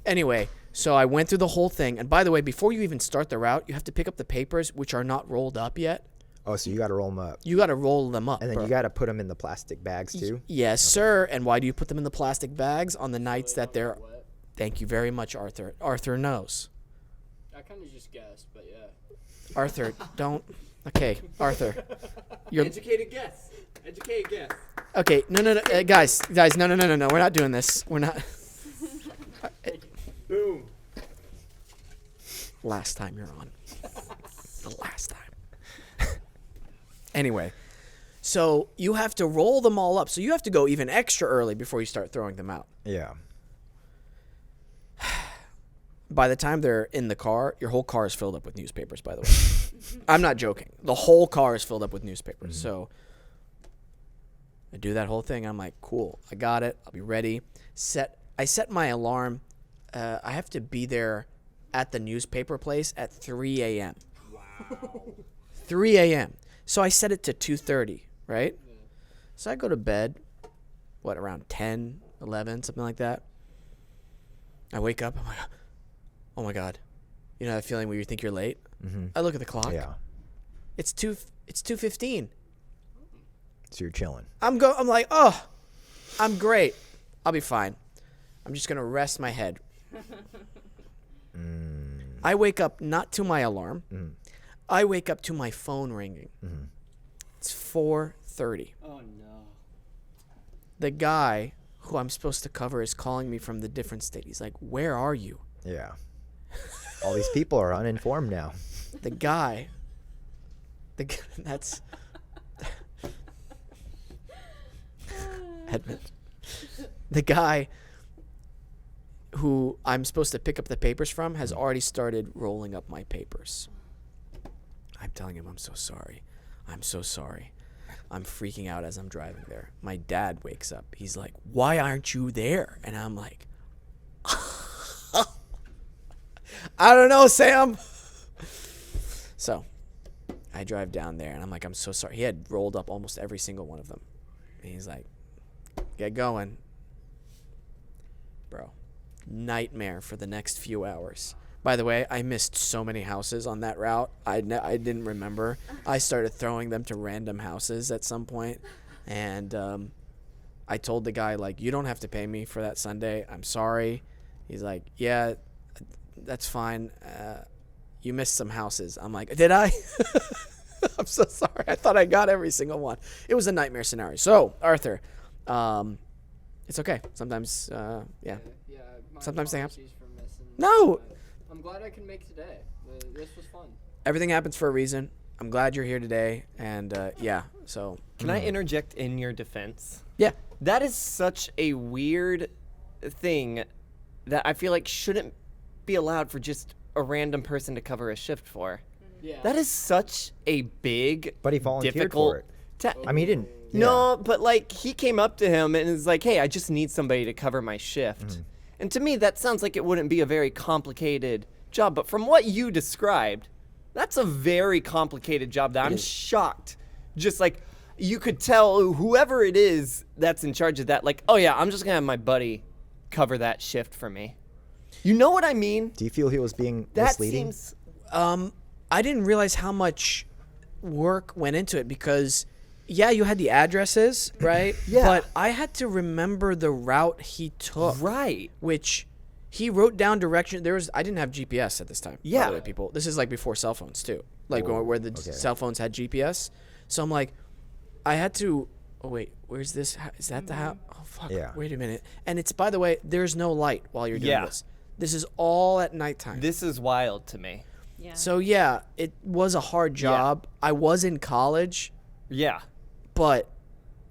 Anyway, so I went through the whole thing, and by the way, before you even start the route, you have to pick up the papers, which are not rolled up yet. Oh, so you got to roll them up, You got to roll them up, and then bro. you got to put them in the plastic bags too. Yes, sir. And why do you put them in the plastic bags on the nights that they're? What? Thank you very much, Arthur. Arthur knows. I kind of just guessed, but yeah. Arthur, don't. Okay, Arthur. You're Educated guess. Educated guess. okay. No, guys, no. We're not doing this. We're not. Boom. Last time you're on. The last time. Anyway, so you have to roll them all up. So you have to go even extra early before you start throwing them out. Yeah. By the time they're in the car, your whole car is filled up with newspapers, by the way. I'm not joking. The whole car is filled up with newspapers. So I do that whole thing. I'm like, cool. I got it. I'll be ready. I set my alarm. I have to be there at the newspaper place at 3 a.m. Wow. 3 a.m. So I set it to 2:30, right? Yeah. So I go to bed, around 10, 11, something like that. I wake up. I'm like, oh my God. You know that feeling where you think you're late? Mm-hmm. I look at the clock. Yeah. It's 2:15. So you're chilling. I'm like, oh, I'm great. I'll be fine. I'm just gonna rest my head. I wake up not to my alarm. I wake up to my phone ringing. It's 4:30. Oh no. The guy who I'm supposed to cover is calling me from the different state. He's like, where are you? Yeah. All these people are uninformed now. The guy, that's Edmund. The guy who I'm supposed to pick up the papers from has already started rolling up my papers. I'm telling him, I'm so sorry. I'm so sorry. I'm freaking out as I'm driving there. My dad wakes up. He's like, why aren't you there? And I'm like, I don't know, Sam. So I drive down there and I'm like, I'm so sorry. He had rolled up almost every single one of them. And he's like, get going. Bro, nightmare for the next few hours. By the way, I missed so many houses on that route. I didn't remember. I started throwing them to random houses at some point. And I told the guy, like, you don't have to pay me for that Sunday. I'm sorry. He's like, yeah, that's fine. You missed some houses. I'm like, did I? I'm so sorry. I thought I got every single one. It was a nightmare scenario. So, Arthur, it's okay. Sometimes, yeah. Yeah. My Sometimes they happen. apologies for missing. No. I'm glad I could make today. This was fun. Everything happens for a reason. I'm glad you're here today. And, yeah, so. Can I interject in your defense? Yeah. That is such a weird thing that I feel like shouldn't be allowed for just a random person to cover a shift for. Yeah. That is such a big, But he volunteered difficult for it. ta- I mean, he didn't. No, but like he came up to him and was like, "Hey, I just need somebody to cover my shift." And to me, that sounds like it wouldn't be a very complicated job. But from what you described, that's a very complicated job that I'm shocked. Just like you could tell whoever it is that's in charge of that, like, oh yeah, I'm just gonna have my buddy cover that shift for me. You know what I mean? Do you feel he was being That misleading? seems. I didn't realize how much work went into it because, yeah, you had the addresses, right? Yeah. But I had to remember the route he took. Right. Which he wrote down direction. I didn't have GPS at this time. By Yeah. the way, people. This is like before cell phones too. Like Oh, where the okay. cell phones had GPS. So I'm like, I had to. Oh wait, where's this? Is that the house? Oh fuck! Yeah. Wait a minute. And it's, by the way, there's no light while you're doing Yeah. this. This is all at nighttime. This is wild to me. Yeah. So yeah, it was a hard job. I was in college, Yeah. but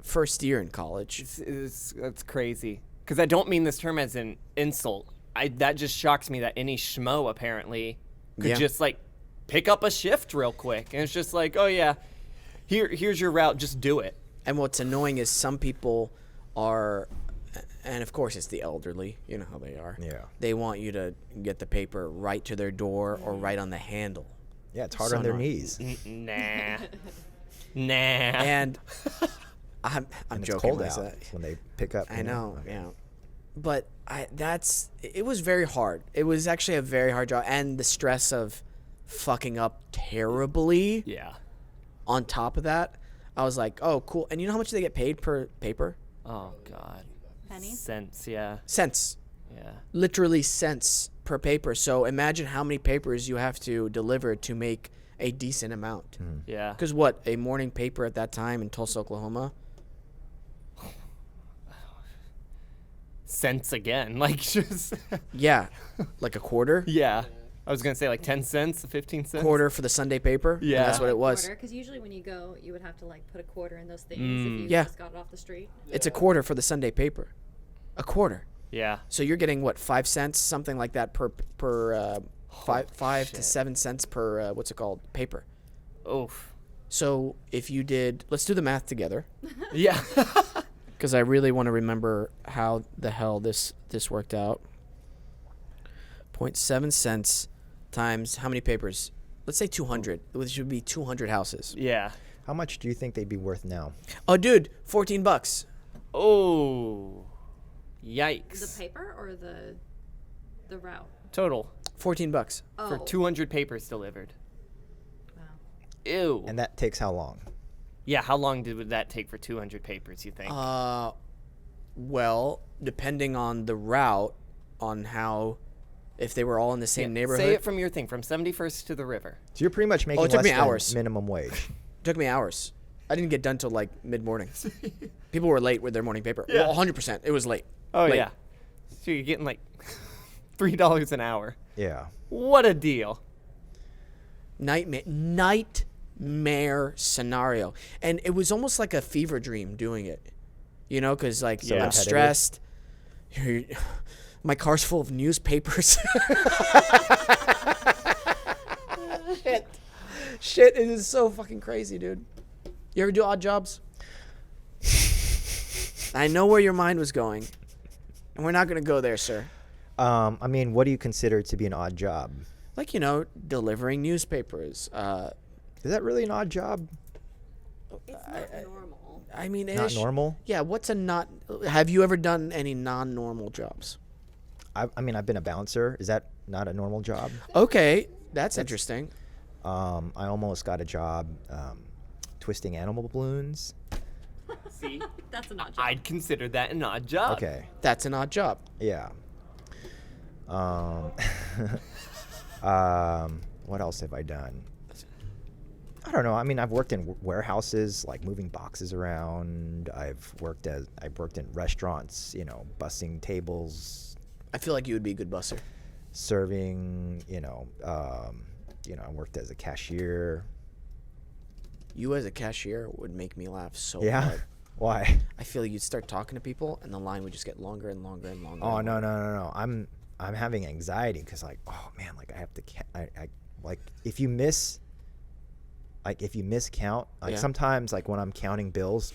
first year in college. That's crazy. Because I don't mean this term as an insult. That just shocks me that any schmo apparently could Yeah. just like pick up a shift real quick, and it's just like, oh yeah, here's your route, just do it. And what's annoying is some people are, and of course it's the elderly, you know how they are. Yeah. They want you to get the paper right to their door or right on the handle. Yeah, it's hard So on their annoying. knees. Nah. And I'm And it's joking cold when I out say that. when they pick up. I you know, Okay. yeah. But it was very hard. It was actually a very hard job, and the stress of fucking up terribly Yeah. on top of that, I was like, oh, cool. And you know how much they get paid per paper? Oh God. Pennies? Cents. Yeah. Cents. Yeah. Literally cents per paper. So imagine how many papers you have to deliver to make a decent amount. Yeah. Because what, a morning paper at that time in Tulsa, Oklahoma? Cents again. Like just. Yeah, like a quarter? Yeah. I was gonna say like 10 cents, 15 cents. Quarter for the Sunday paper? And Yeah. that's what it was. Because usually when you go, you would have to like put a quarter in those things if you Yeah. just got it off the street. It's a quarter for the Sunday paper. A quarter. Yeah. So you're getting what, 5 cents, something like that per five to shit. 7 cents per what's it called, paper. Oof. So if you did, let's do the math together, Yeah. because I really want to remember how the hell this worked out. 0.7 cents times how many papers? Let's say 200, which would be 200 houses. Yeah. How much do you think they'd be worth now? Oh, dude, $14. Oh. The Yikes. paper or the route? Total $14. Oh, for 200 papers delivered. wow. Ew. And that takes how long? Yeah. How long would that take for 200 papers? You think? Well, depending on the route, on how, if they were all in the same Yeah, neighborhood. Say it from your thing, from 71st to the river. So you're pretty much making it took less me than hours. minimum wage. Took me hours. I didn't get done till like mid-morning. People were late with their morning paper. Yeah. Well, 100%. It was late. Oh Late. yeah. So you're getting like $3 an hour. Yeah. What a deal. Nightmare scenario. And it was almost like a fever dream doing it. You know, because like So I'm repetitive. stressed. My car's full of newspapers. Shit, it is so fucking crazy, dude. You ever do odd jobs? I know where your mind was going. And we're not going to go there, sir. I mean, what do you consider to be an odd job? Like, you know, delivering newspapers. Is that really an odd job? It's not normal. I mean, Not ish. normal? Yeah, what's a not... Have you ever done any non-normal jobs? I mean, I've been a bouncer. Is that not a normal job? Okay, that's interesting. I almost got a job twisting animal balloons. See, That's an odd job. I'd consider that an odd job. Okay. That's an odd job. Yeah. What else have I done? I don't know. I mean, I've worked in warehouses, like moving boxes around. I've worked in restaurants, you know, bussing tables, I feel like you would be a good busser. serving. I worked as a cashier. You as a cashier would make me laugh so Yeah. hard. Why? I feel like you'd start talking to people, and the line would just get longer and longer and longer. Oh and no longer. no no no! I'm having anxiety because like, oh man, like I have to I like if you miscount, like Yeah. sometimes like when I'm counting bills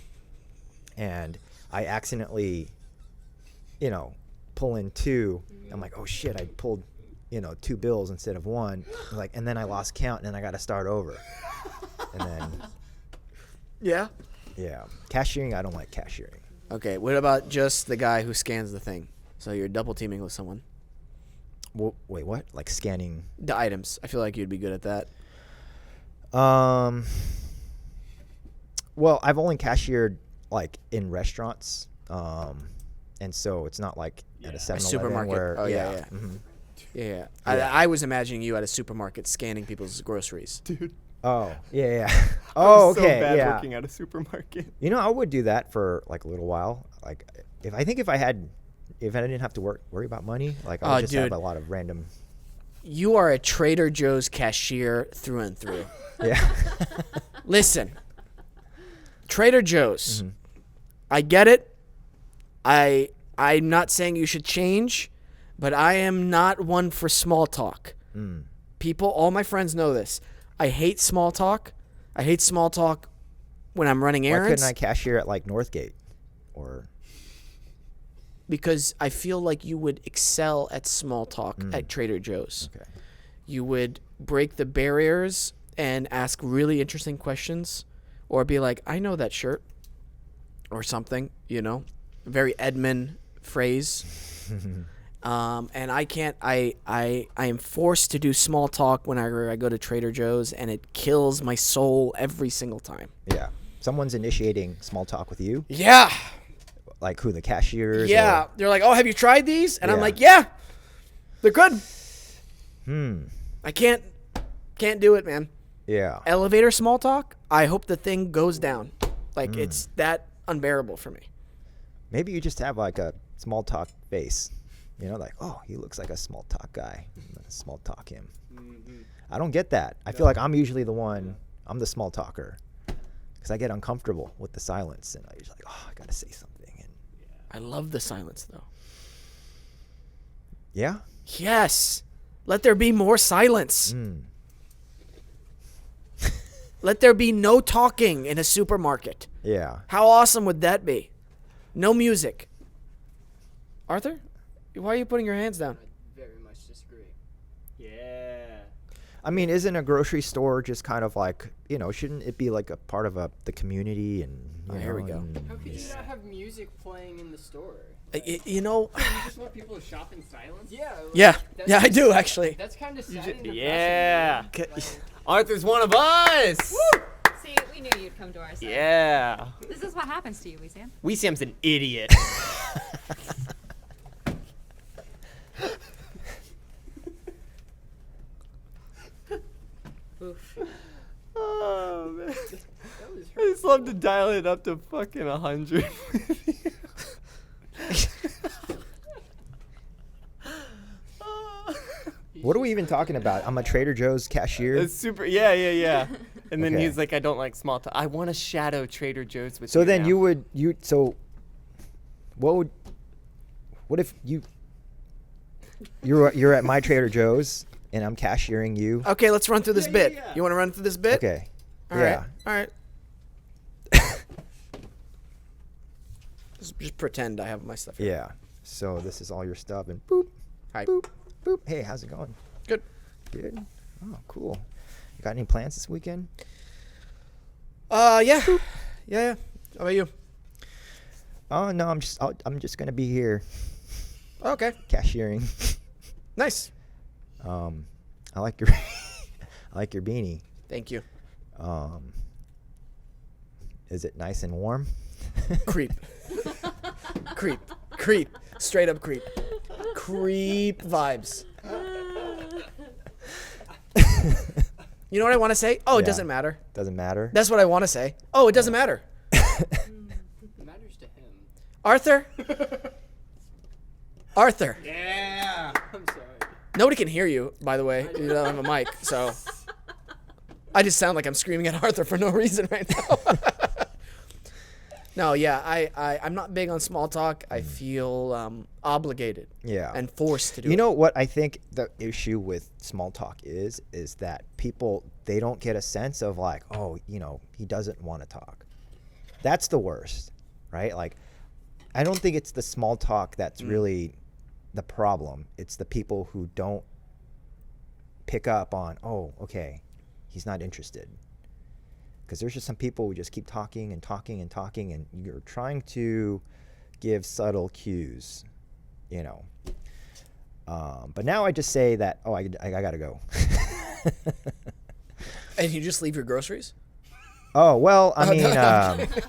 and I accidentally pull in two, I'm like, oh shit, I pulled 2 bills instead of one, and then I lost count and then I got to start over. And then Yeah? yeah, cashiering, I don't like cashiering. Okay, what about just the guy who scans the thing? So you're double teaming with someone. Wait, what? Like scanning? The items. I feel like you'd be good at that. Well, I've only cashiered like in restaurants, and so it's not like at a 7-Eleven supermarket. where Oh, yeah. mhm. Yeah. Yeah. I was imagining you at a supermarket scanning people's groceries. Oh yeah. Oh I'm okay, so bad yeah. working at a supermarket. I would do that for like a little while. Like if I didn't have to worry about money, like I would Oh, just have dude. a lot of random. You are a Trader Joe's cashier through and through. Yeah. Listen, Trader Joe's, I get it. I'm not saying you should change, but I am not one for small talk. People, all my friends know this. I hate small talk. I hate small talk when I'm running Why errands. couldn't I cashier at like Northgate? Or Because I feel like you would excel at small talk at Trader Joe's. okay. You would break the barriers and ask really interesting questions, or be like, I know that shirt, or something, very Edmund phrase. And I can't, I am forced to do small talk when I go to Trader Joe's, and it kills my soul every single time. Yeah. Someone's initiating small talk with you, Yeah. like who, the cashiers? Yeah. or- They're like, oh, have you tried these? And I'm Yeah. like, yeah, they're good. Hmm. I can't do it, man. Yeah. Elevator small talk, I hope the thing goes down. Like, it's that unbearable for me. Maybe you just have like a small talk face. Like, oh, he looks like a small talk guy. I'm gonna small talk him. I don't get that. I feel like I'm usually the one, I'm the small talker. Because I get uncomfortable with the silence. And I'm usually like, oh, I got to say something. And I love the silence, though. yeah? Yes. Let there be more silence. Hmm. Let there be no talking in a supermarket. Yeah. How awesome would that be? No music. Arthur, why are you putting your hands down? I very much disagree. Yeah. I mean, isn't a grocery store just kind of like, shouldn't it be like a part of the community? And Oh, here we go. and How could you not have music playing in the store? You know, You just want people to shop in silence? Yeah. like, yeah, that's yeah, I just- do actually. That's kind of sad. and depressing, Yeah. man. Like, Arthur's one of us. See, we knew you'd come to our side. Yeah. This is what happens to you, Wesam. Wesam's an idiot. Oof. Oh man. that was I just love to dial it up to fucking 100. What are we even talking about? I'm a Trader Joe's cashier. It's super. Yeah. And then Okay. he's like, I don't like small talk. I want to shadow Trader Joe's with So you. then now. so what if you're at my Trader Joe's and I'm cashiering you? Okay, let's run through this Yeah, bit. yeah, yeah. You want to run through this bit? Okay. All right. Yeah. All right. Just pretend I have my stuff here. Yeah. So this is all your stuff and boop, Hi. boop, boop. Hey, how's it going? Good. Good. Oh, cool. You got any plans this weekend? Yeah. Yeah. How about you? Oh no, I'm just gonna be here Okay. cashiering. Nice. I like your I like your beanie. Thank you. Is it nice and warm? Creep. Creep. Straight up creep. Creep vibes. You know what I want to say? Oh, it Yeah. doesn't matter. Doesn't matter. That's what I want to say. Oh, it doesn't matter. It matters to him. Arthur? Arthur. Yeah. I'm sorry. Nobody can hear you, by the way. You don't have a mic, so I just sound like I'm screaming at Arthur for no reason right now. No, yeah, I'm not big on small talk. I feel obligated Yeah. and forced to do You it. know what I think the issue with small talk is that people, they don't get a sense of like, oh, he doesn't want to talk. That's the worst, right? Like, I don't think it's the small talk that's really the problem. It's the people who don't pick up on, oh, okay, he's not interested. Because there's just some people who just keep talking and talking and talking, and you're trying to give subtle cues, But now I just say that, oh, I gotta go. And you just leave your groceries? Oh, well, I mean,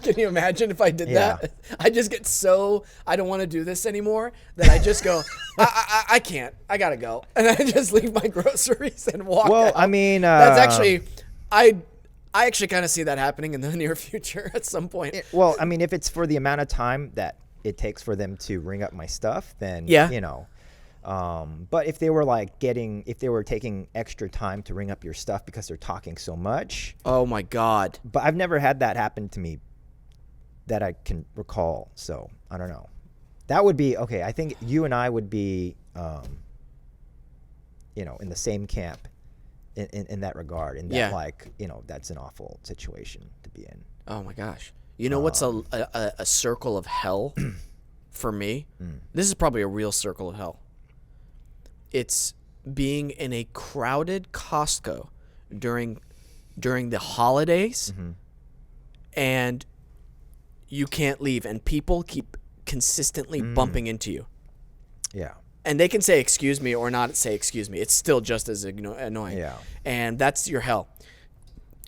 Can you imagine if I did Yeah. that? I just get so I don't want to do this anymore that I just go, I can't. I gotta go, and I just leave my groceries and walk. well, out. I mean, That's actually I actually kind of see that happening in the near future at some point. well, I mean, if it's for the amount of time that it takes for them to ring up my stuff, then, Yeah. But if they were taking extra time to ring up your stuff because they're talking so much, Oh my God. but I've never had that happen to me that I can recall. So I don't know. That would be okay. I think you and I would be, in the same camp in that regard. In that, Yeah. like, that's an awful situation to be in. Oh my gosh. You know what's a circle of hell for me? This is probably a real circle of hell. It's being in a crowded Costco during the holidays, and you can't leave, and people keep consistently bumping into you. Yeah. And they can say excuse me or not say excuse me. It's still just as annoying. Yeah. And that's your hell.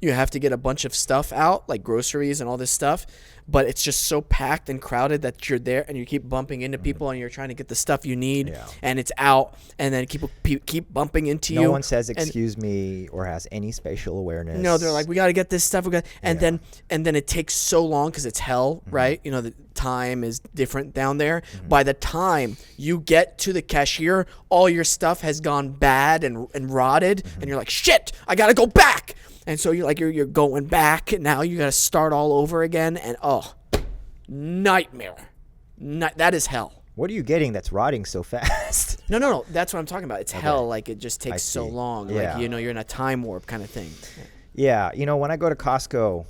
You have to get a bunch of stuff out, like groceries and all this stuff, but it's just so packed and crowded that you're there and you keep bumping into people and you're trying to get the stuff you need, and it's out, and then people keep bumping into you. No one says excuse me or has any spatial awareness. No, they're like, we got to get this stuff. And then it takes so long because it's hell, right? The time is different down there. By the time you get to the cashier, all your stuff has gone bad and rotted, and you're like, shit, I got to go back. And so you're going back, and now you got to start all over again, and nightmare. That is hell. What are you getting that's rotting so fast? No. That's what I'm talking about. It's hell. Like, it just takes so long. Yeah. Like, you're in a time warp kind of thing. Yeah. When I go to Costco,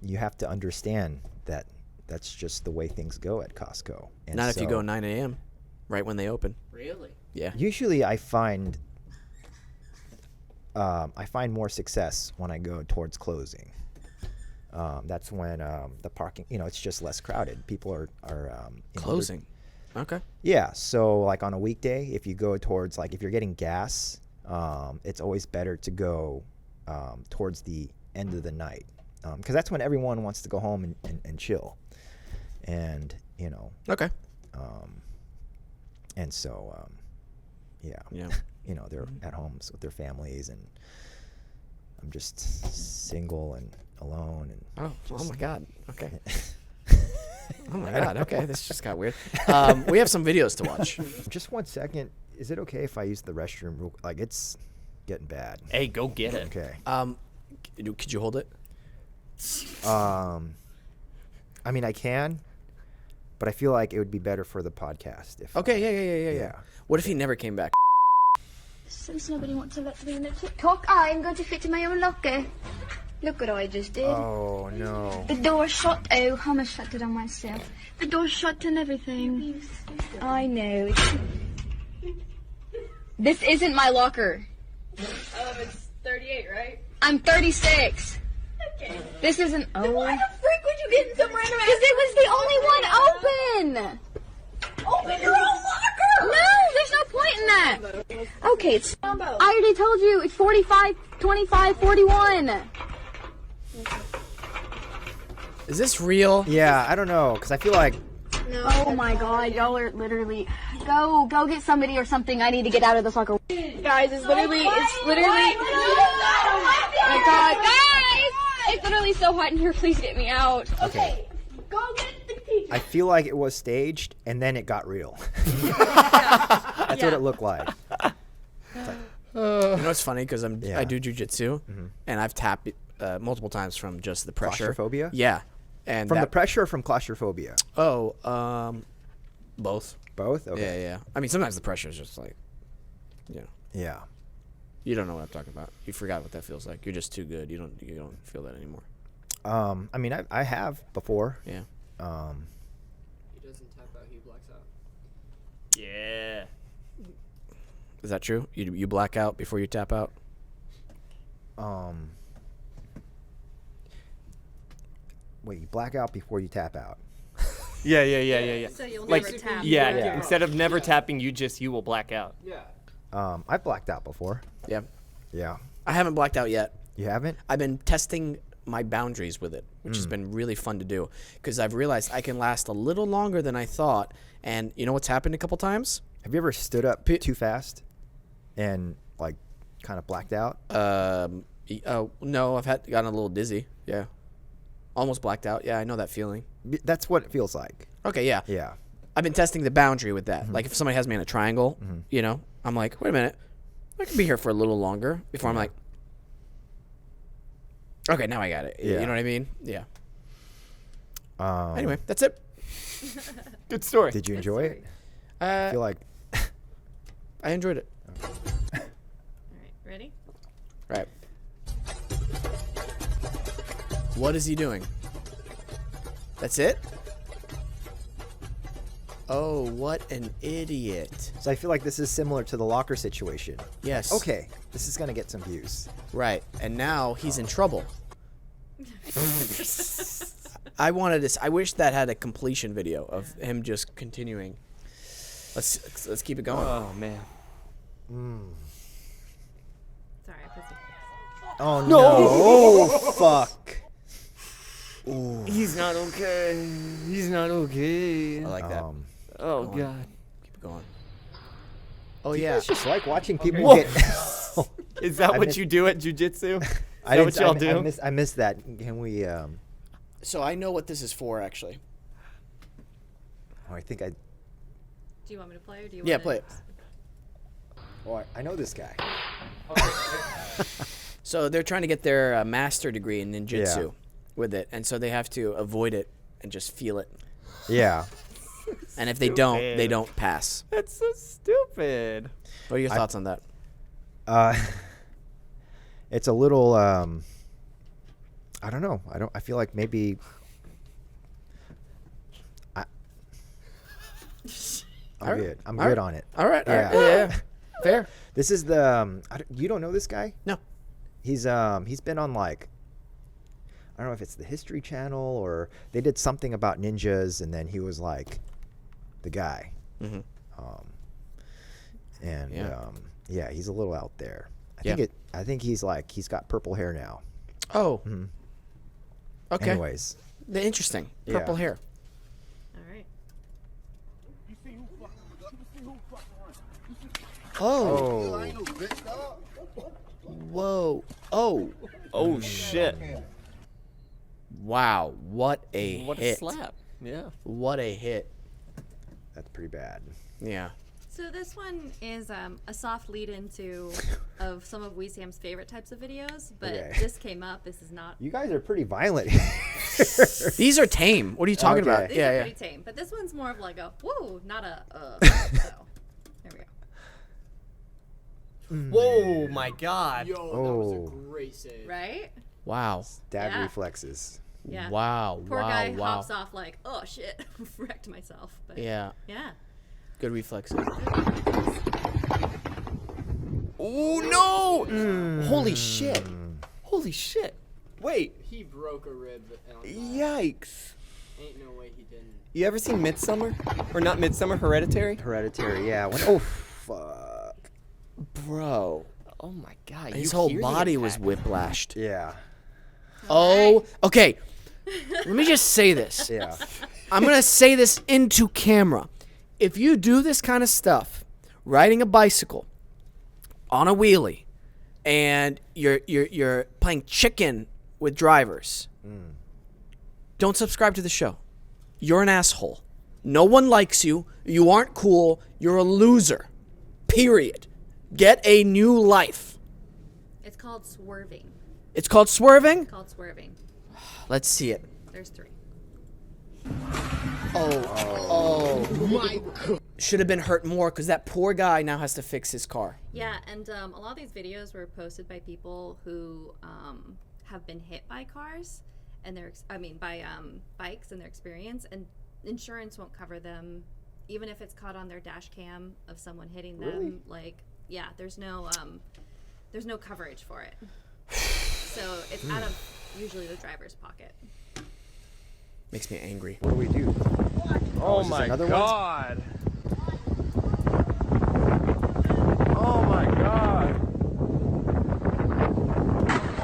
you have to understand that that's just the way things go at Costco. And Not if you go 9 a.m., right when they open. Really? Yeah. Usually I find more success when I go towards closing. That's when the parking, it's just less crowded. People are Closing. Okay. Yeah. So like on a weekday, if you go towards, like, if you're getting gas, it's always better to go towards the end of the night, because that's when everyone wants to go home and chill. And Okay. and so yeah. They're at homes with their families, and I'm just single and alone. And Oh my God. Okay. Oh my God. Okay. This just got weird. We have some videos to watch. Just 1 second. Is it okay if I use the restroom? Like, it's getting bad. Hey, go get it. Okay. Could you hold it? I mean, I can, but I feel like it would be better for the podcast if. Okay. Yeah. What if he never came back? Since nobody wants to let me in the TikTok, I'm going to fit in my own locker. Look what I just did. Oh no. The door's shut. Oh, how much shut it on myself? The door's shut and everything. I know. This isn't my locker. It's 38, right? I'm 36. Okay. This isn't. Oh. Why the frick would you get in some random Because it was the only one open. Open your own locker! No, there's no point in that. Okay, I already told you it's 45, 25, 41. Is this real? Yeah, I don't know, because I feel like. Oh my God, y'all are literally. Go get somebody or something. I need to get out of the locker. Guys, it's literally. Oh my God, guys! It's literally so hot in here. Please get me out. Okay. Go get the teacher. I feel like it was staged and then it got real. That's what it looked like. It's funny because Yeah. I do jujitsu, and I've tapped multiple times from just the pressure. Claustrophobia? Yeah, and From the pressure or from claustrophobia? both. Both? Okay. Yeah. I mean, sometimes the pressure is just like, Yeah. you don't know what I'm talking about. You forgot what that feels like. You're just too good. You don't feel that anymore. I mean, I have before. Yeah. He doesn't tap out, he blacks out. Yeah. Is that true? You black out before you tap out? Wait, you black out before you tap out. Yeah. So you'll Like, never tap. yeah. Instead of never tapping, you will black out. Yeah. I've blacked out before. Yeah. Yeah. I haven't blacked out yet. You haven't? I've been testing my boundaries with it, which has been really fun to do because I've realized I can last a little longer than I thought. And you know what's happened a couple times? Have you ever stood up too fast and, like, kind of blacked out? No, I've gotten a little dizzy. Yeah. Almost blacked out. Yeah, I know that feeling. That's what it feels like. Okay, yeah. Yeah. I've been testing the boundary with that. Like if somebody has me in a triangle, I'm like, wait a minute. I can be here for a little longer before I'm like, okay, now I got it. Yeah. You know what I mean? Yeah. Anyway, that's it. Good story. Did you enjoy it? I feel like I enjoyed it. All right, ready? Right. What is he doing? That's it? Oh, what an idiot. so. I feel like this is similar to the locker situation. Yes. Okay, this is gonna get some views. Right. And now he's in trouble. I wanted this. I wish that had a completion video of him just continuing. Let's keep it going. Oh man. Sorry, I put Oh no! Oh fuck! He's not okay. He's not okay. I like that. Oh Go on. god. Keep it going. Oh yeah. It's just like watching people get. Is that I what missed- you do at jujitsu? Is I that what y'all didn't- do? I missed that. Can we? So I know what this is for, actually. I think I. Do you want me to play or do you Yeah, want play it. Oh, I know this guy. So they're trying to get their master degree in ninjutsu Yeah. with it, and so they have to avoid it and just feel it. Yeah. And if they don't, they Stupid. don't pass. That's so stupid. What are your thoughts on that? It's a little. I don't know. I feel like maybe. I'm Alright. good. I'm Alright. good on it. All right. Yeah. Yeah. Fair. This is the. You don't know this guy? No. He's been on like. I don't know if it's the History Channel or they did something about ninjas, and then he was like, the guy. Mm-hmm. And Yeah. yeah, he's a little out there. Yeah. I think he's got purple hair now. Oh. Mhm. Okay. Anyways, Interesting. Purple Yeah. hair. All right. Oh. Whoa. Oh. Oh shit. Wow. What a What hit. a slap. Yeah. What a hit. that's pretty bad. Yeah. So this one is a soft lead into of some of Wesam's favorite types of videos, but Okay. this came up. This is not. You guys are pretty violent. These are tame. What are you talking Okay. about? These Yeah, are yeah. pretty tame, but this one's more of like a whoa, not a so. There we go. Whoa, my god. Yo, that was Oh. a great save. Right? Wow. Dad Yeah. reflexes. Yeah. Wow. Poor wow. guy wow. hops off like, oh shit, wrecked myself. But Yeah. yeah. Good reflexes. Oh no! Holy shit. Holy shit. Wait. He broke a rib. On that. Yikes. Ain't no way he didn't. You ever seen Midsummer? Or not Midsummer, Hereditary? Hereditary, yeah. Oh, fuck. Bro. Oh my god. His you whole hear the body was impact. whiplashed. Yeah. Oh, okay. Let me just say this. Yeah. I'm going to say this into camera. If you do this kind of stuff, riding a bicycle on a wheelie, and you're playing chicken with drivers, don't subscribe to the show. You're an asshole. No one likes you. You aren't cool. You're a loser. Period. Get a new life. It's called swerving. It's called swerving. It's called swerving. Let's see it. There's 3. Oh my God. Should have been hurt more because that poor guy now has to fix his car. Yeah, and a lot of these videos were posted by people who have been hit by cars and by bikes and their experience, and insurance won't cover them, even if it's caught on their dash cam of someone hitting them. Really? Like, yeah, there's no coverage for it. So it's out of usually the driver's pocket. Makes me angry. What do we do? Oh is this my another one? god. Oh my god.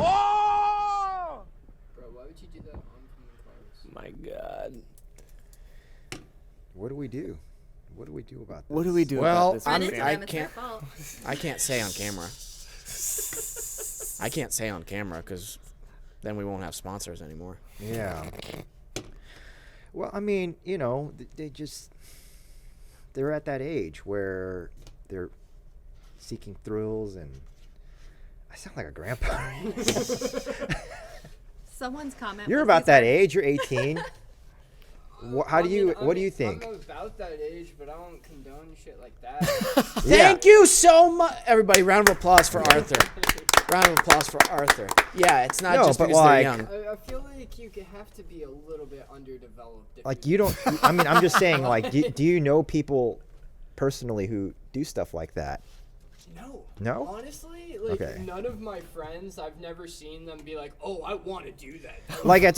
Oh! Bro, why would you do that on oncoming cars? My god. What do we do? What do we do about this? What do we do Well, about this? Run I'm- into I them, it's their can't- fault. I can't say on camera. I can't say on camera because then we won't have sponsors anymore. Yeah. Well, I mean, you know, they're at that age where they're seeking thrills, and I sound like a grandpa. Someone's comment. You're was about these that are- age. You're 18. What do you think? I'm about that age, but I don't condone shit like that. Thank you so much, everybody. Round of applause for Arthur. Round of applause for Arthur. Yeah, it's not just but because they're like- young. I feel like you have to be a little bit underdeveloped. If Like you don't. I mean, I'm just saying. Like, do you know people personally who do stuff like that? No. No? Honestly, like Okay. none of my friends, I've never seen them be like, "Oh, I want to do that." Like at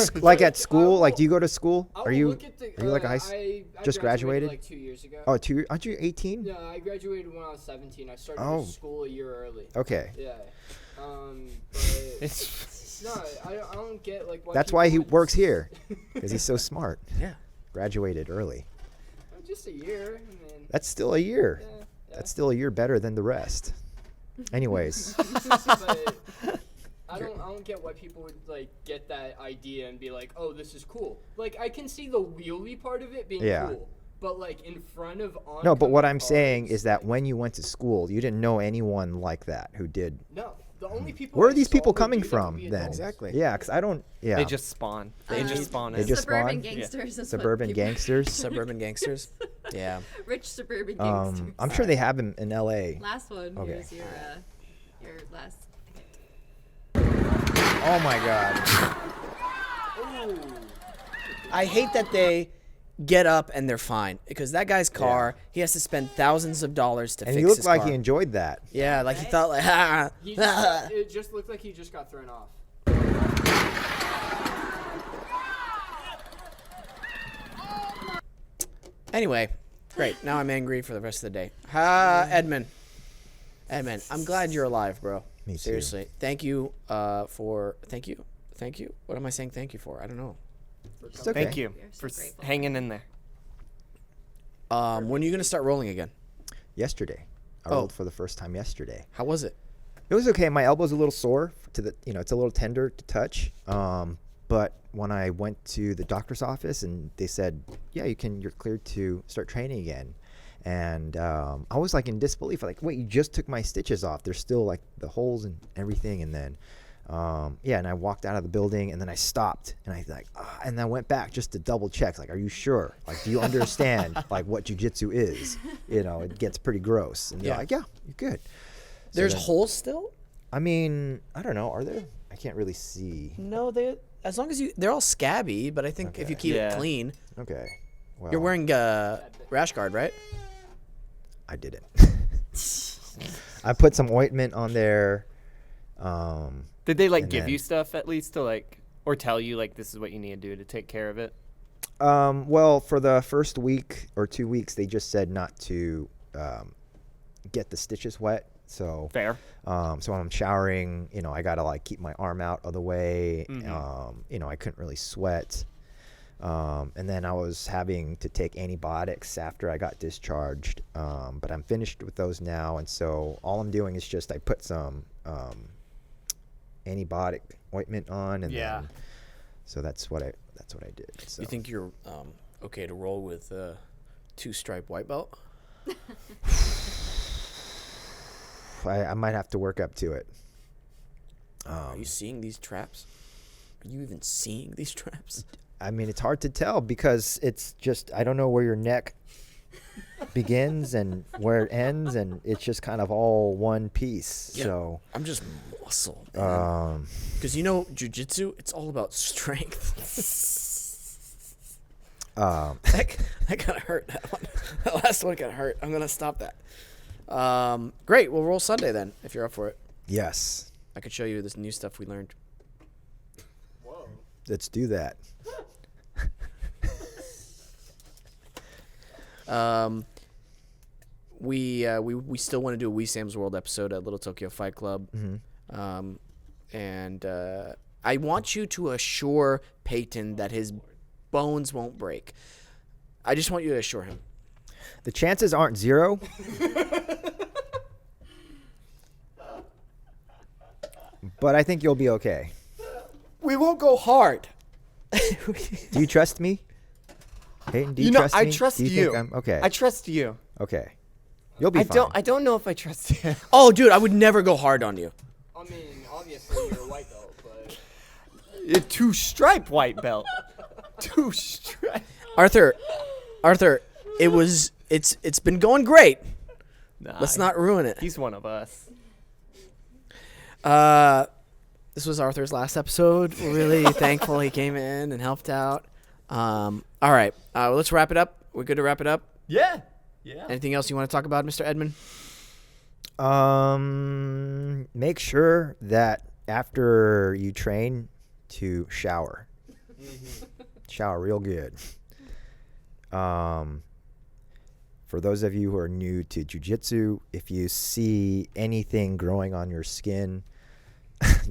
school. Like, do you go to school? I Are will you look at the, like a high? I just graduated? like 2 years ago. Oh, aren't you 18? Yeah, I graduated when I was 17. I started Oh. school a year early. Okay. Yeah. But no, I don't get like why That's people why he would- works here, because he's so smart. Yeah. Graduated early. Just a year. I mean, That's still a year. yeah. That's still a year better than the rest. Anyways, But I don't get why people would like get that idea and be like, "Oh, this is cool." Like I can see the wheelie part of it being Yeah. cool, but like in front of no, but what oncoming I'm saying cars, is that when you went to school, you didn't know anyone like that who did. no, the only people. Where are I these saw people who coming do that would from be then? adults. Exactly. Yeah, because I don't. Yeah. They just spawn. They just spawn They in. just suburban spawn? gangsters. is what Suburban people- gangsters. Suburban gangsters. Yeah. Rich suburban gangsters. I'm sure they have them in L.A. Last one. Okay. Here's your last. Oh my God. I hate that they get up and they're fine because that guy's car, he has to spend thousands of dollars to And fix he looked his like car. he enjoyed that. Yeah, like he thought like, ha, He ha. just, it just looked like he just got thrown off. Anyway, great. Now I'm angry for the rest of the day. Edmund, I'm glad you're alive, bro. Me too. Seriously, thank you. Thank you. What am I saying? Thank you for? I don't know. It's okay. Thank you We are so for grateful. hanging in there. When are you gonna start rolling again? Yesterday, I Oh. rolled for the first time yesterday. How was it? It was okay. My elbow's a little sore. It's a little tender to touch. But when I went to the doctor's office and they said, yeah, you're cleared to start training again. And I was like in disbelief. Like, wait, you just took my stitches off. There's still like the holes and everything. And then, and I walked out of the building and then I stopped and and I went back just to double check. Like, are you sure? Like, do you understand like what jujitsu is? It gets pretty gross. And they're Yeah. like, yeah, you're good. So There's then- holes still? I mean, I don't know. Are there? I can't really see. No, as long as they're all scabby, but I think if you keep Yeah. it clean, Okay. Well, you're wearing rash guard, right? I did it. I put some ointment on there. Did they like And give then- you stuff at least to like, or tell you like this is what you need to do to take care of it? Well, for the first week or 2 weeks, they just said not to get the stitches wet. So Fair. so when I'm showering, I gotta like keep my arm out of the way. Mm-hmm. I couldn't really sweat. And then I was having to take antibiotics after I got discharged. But I'm finished with those now, and so all I'm doing is just I put some antibiotic ointment on, and Yeah. then so that's what I did. So. You think you're okay to roll with 2-stripe white belt? I might have to work up to it. Are you seeing these traps? Are you even seeing these traps? I mean, it's hard to tell because it's just I don't know where your neck begins and where it ends, and it's just kind of all one piece. Yeah. So, I'm just muscle, man. Because jujitsu, it's all about strength. that kind of hurt. That one, that last one kind of hurt. I'm gonna stop that. Great. We'll roll Sunday then, if you're up for it. yes, I could show you this new stuff we learned. let's do that. We still want to do a Wesam's World episode at Little Tokyo Fight Club. And I want you to assure Peyton that his bones won't break. I just want you to assure him. The chances aren't zero. But I think you'll be okay. We won't go hard. Do you trust me? Peyton, do you, trust me? I trust do you. you. Think I'm okay? I trust you. Okay. You'll be fine. I don't know if I trust you. Oh, dude, I would never go hard on you. I mean, obviously you're a white belt, but A 2-stripe white belt. 2 stripe. Arthur, it's been going great. Nah, Let's not ruin it. He's one of us. This was Arthur's last episode. We're really thankful he came in and helped out. All right, let's wrap it up. We're good to wrap it up. Yeah. Yeah. Anything else you want to talk about, Mr. Edmund? Make sure that after you train to shower. Shower real good. For those of you who are new to jiu-jitsu, if you see anything growing on your skin,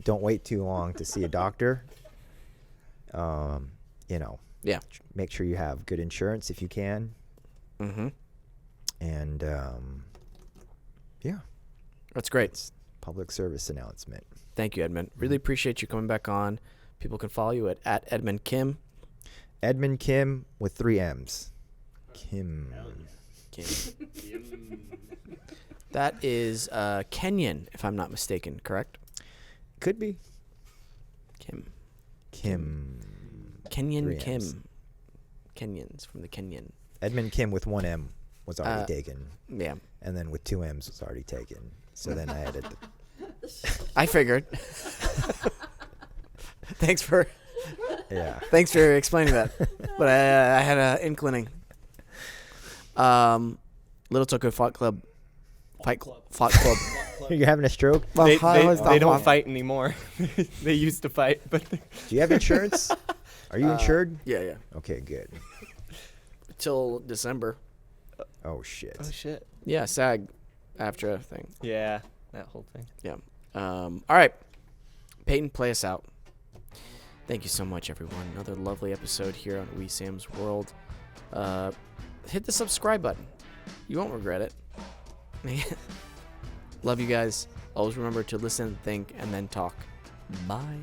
don't wait too long to see a doctor. Yeah. Make sure you have good insurance if you can. Mm-hmm. And yeah, That's great. it's public service announcement. Thank you, Edmund. Really appreciate you coming back on. People can follow you at Edmund Kim. Edmund Kim with 3 M's. Kim. That is Kenyan, if I'm not mistaken, correct? Could be. Kim. Kim. Kenyan 3 Kim. M's. Kenyans from the Kenyan. Edmund Kim with 1 M was already taken. Yeah. And then with 2 M's was already taken. So then I added I figured. Thanks for yeah. explaining that. But I had an inclining. Little Tokyo Fight Club. Fight Club. You're having a stroke? They They don't fight anymore. They used to fight, but Do you have insurance? Are you insured? Yeah. Okay, good. Till December. Oh shit. oh shit. Yeah, SAG AFTRA thing. Yeah, that whole thing. Yeah. All right. Peyton, play us out. Thank you so much, everyone. Another lovely episode here on Wesam's World. Hit the subscribe button. You won't regret it. Love you guys. Always remember to listen, think, and then talk. Bye.